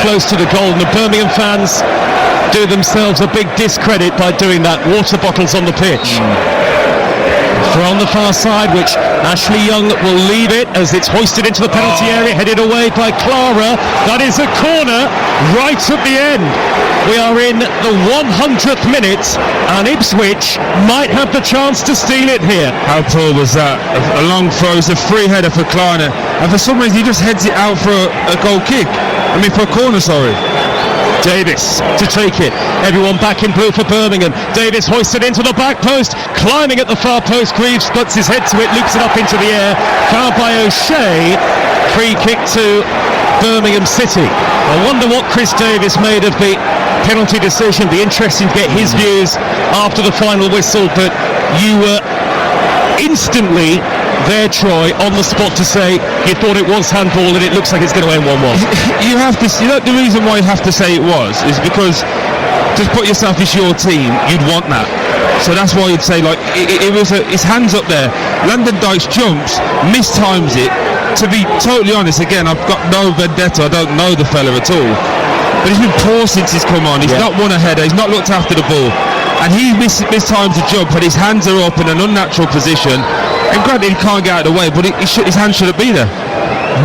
close to the goal, and the Birmingham fans do themselves a big discredit by doing that. Water bottles on the pitch. from the far side, which Ashley Young will leave it as it's hoisted into the penalty area, headed away by Clara. That is a corner right at the end. We are in the 100th minute and Ipswich might have the chance to steal it here. How poor was that? A long throw, it's a free header for Klarner, and for some reason he just heads it out for a goal kick. For a corner, sorry. Davis to take it. Everyone back in blue for Birmingham. Davis hoisted into the back post, climbing at the far post. Greaves puts his head to it, loops it up into the air. Fouled by O'Shea. Free kick to Birmingham City. I wonder what Chris Davis made of the penalty decision. Be interesting to get his views after the final whistle, but you were instantly there, Troy, on the spot to say you thought it was handball and it looks like it's going to end 1-1. You have to, the reason why you have to say it was is because, just put yourself as your team, you'd want that. So that's why you'd say, like, it was his hands up there. Landon Dykes jumps, mistimes it. To be totally honest, again, I've got no vendetta, I don't know the fella at all, but he's been poor since he's come on. He's not won a header, he's not looked after the ball, and he mistimes the jump, and his hands are up in an unnatural position. And granted, he can't get out of the way, but his hands shouldn't be there.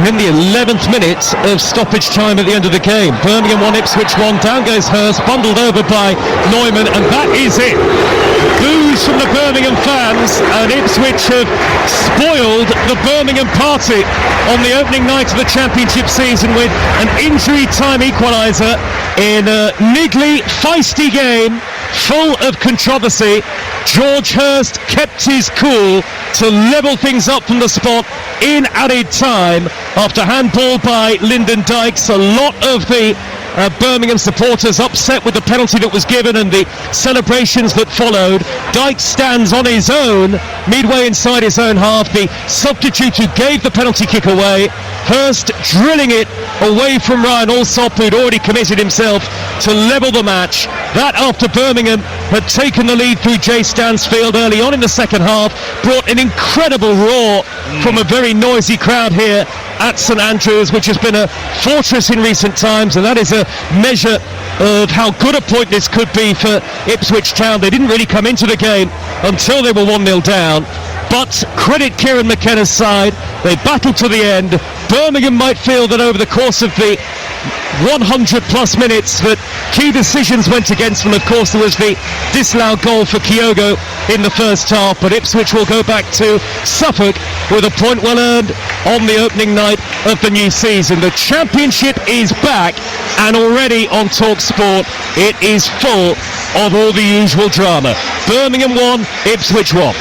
We're in the 11th minute of stoppage time at the end of the game. Birmingham 1, Ipswich 1. Down goes Hurst, bundled over by Neumann, and that is it. Boos from the Birmingham fans, and Ipswich have spoiled the Birmingham party on the opening night of the Championship season with an injury time equaliser in a niggly, feisty game full of controversy. George Hurst kept his cool to level things up from the spot in added time after handball by Lyndon Dykes. A lot of the Birmingham supporters upset with the penalty that was given and the celebrations that followed. Dykes stands on his own midway inside his own half, the substitute who gave the penalty kick away. Hurst drilling it away from Ryan Alsop, who'd already committed himself to level the match. That after Birmingham had taken the lead through Jay Stansfield early on in the second half, brought an incredible roar from a very noisy crowd here at St Andrews, which has been a fortress in recent times, and that is a measure of how good a point this could be for Ipswich Town. They didn't really come into the game until they were 1-0 down, but credit Kieran McKenna's side, they battled to the end. Birmingham might feel that over the course of the 100 plus minutes that key decisions went against them. Of course, there was the disallowed goal for Kyogo in the first half, but Ipswich will go back to Suffolk with a point well earned on the opening night of the new season. The Championship is back, and already on TalkSport it is full of all the usual drama. Birmingham 1, Ipswich 1.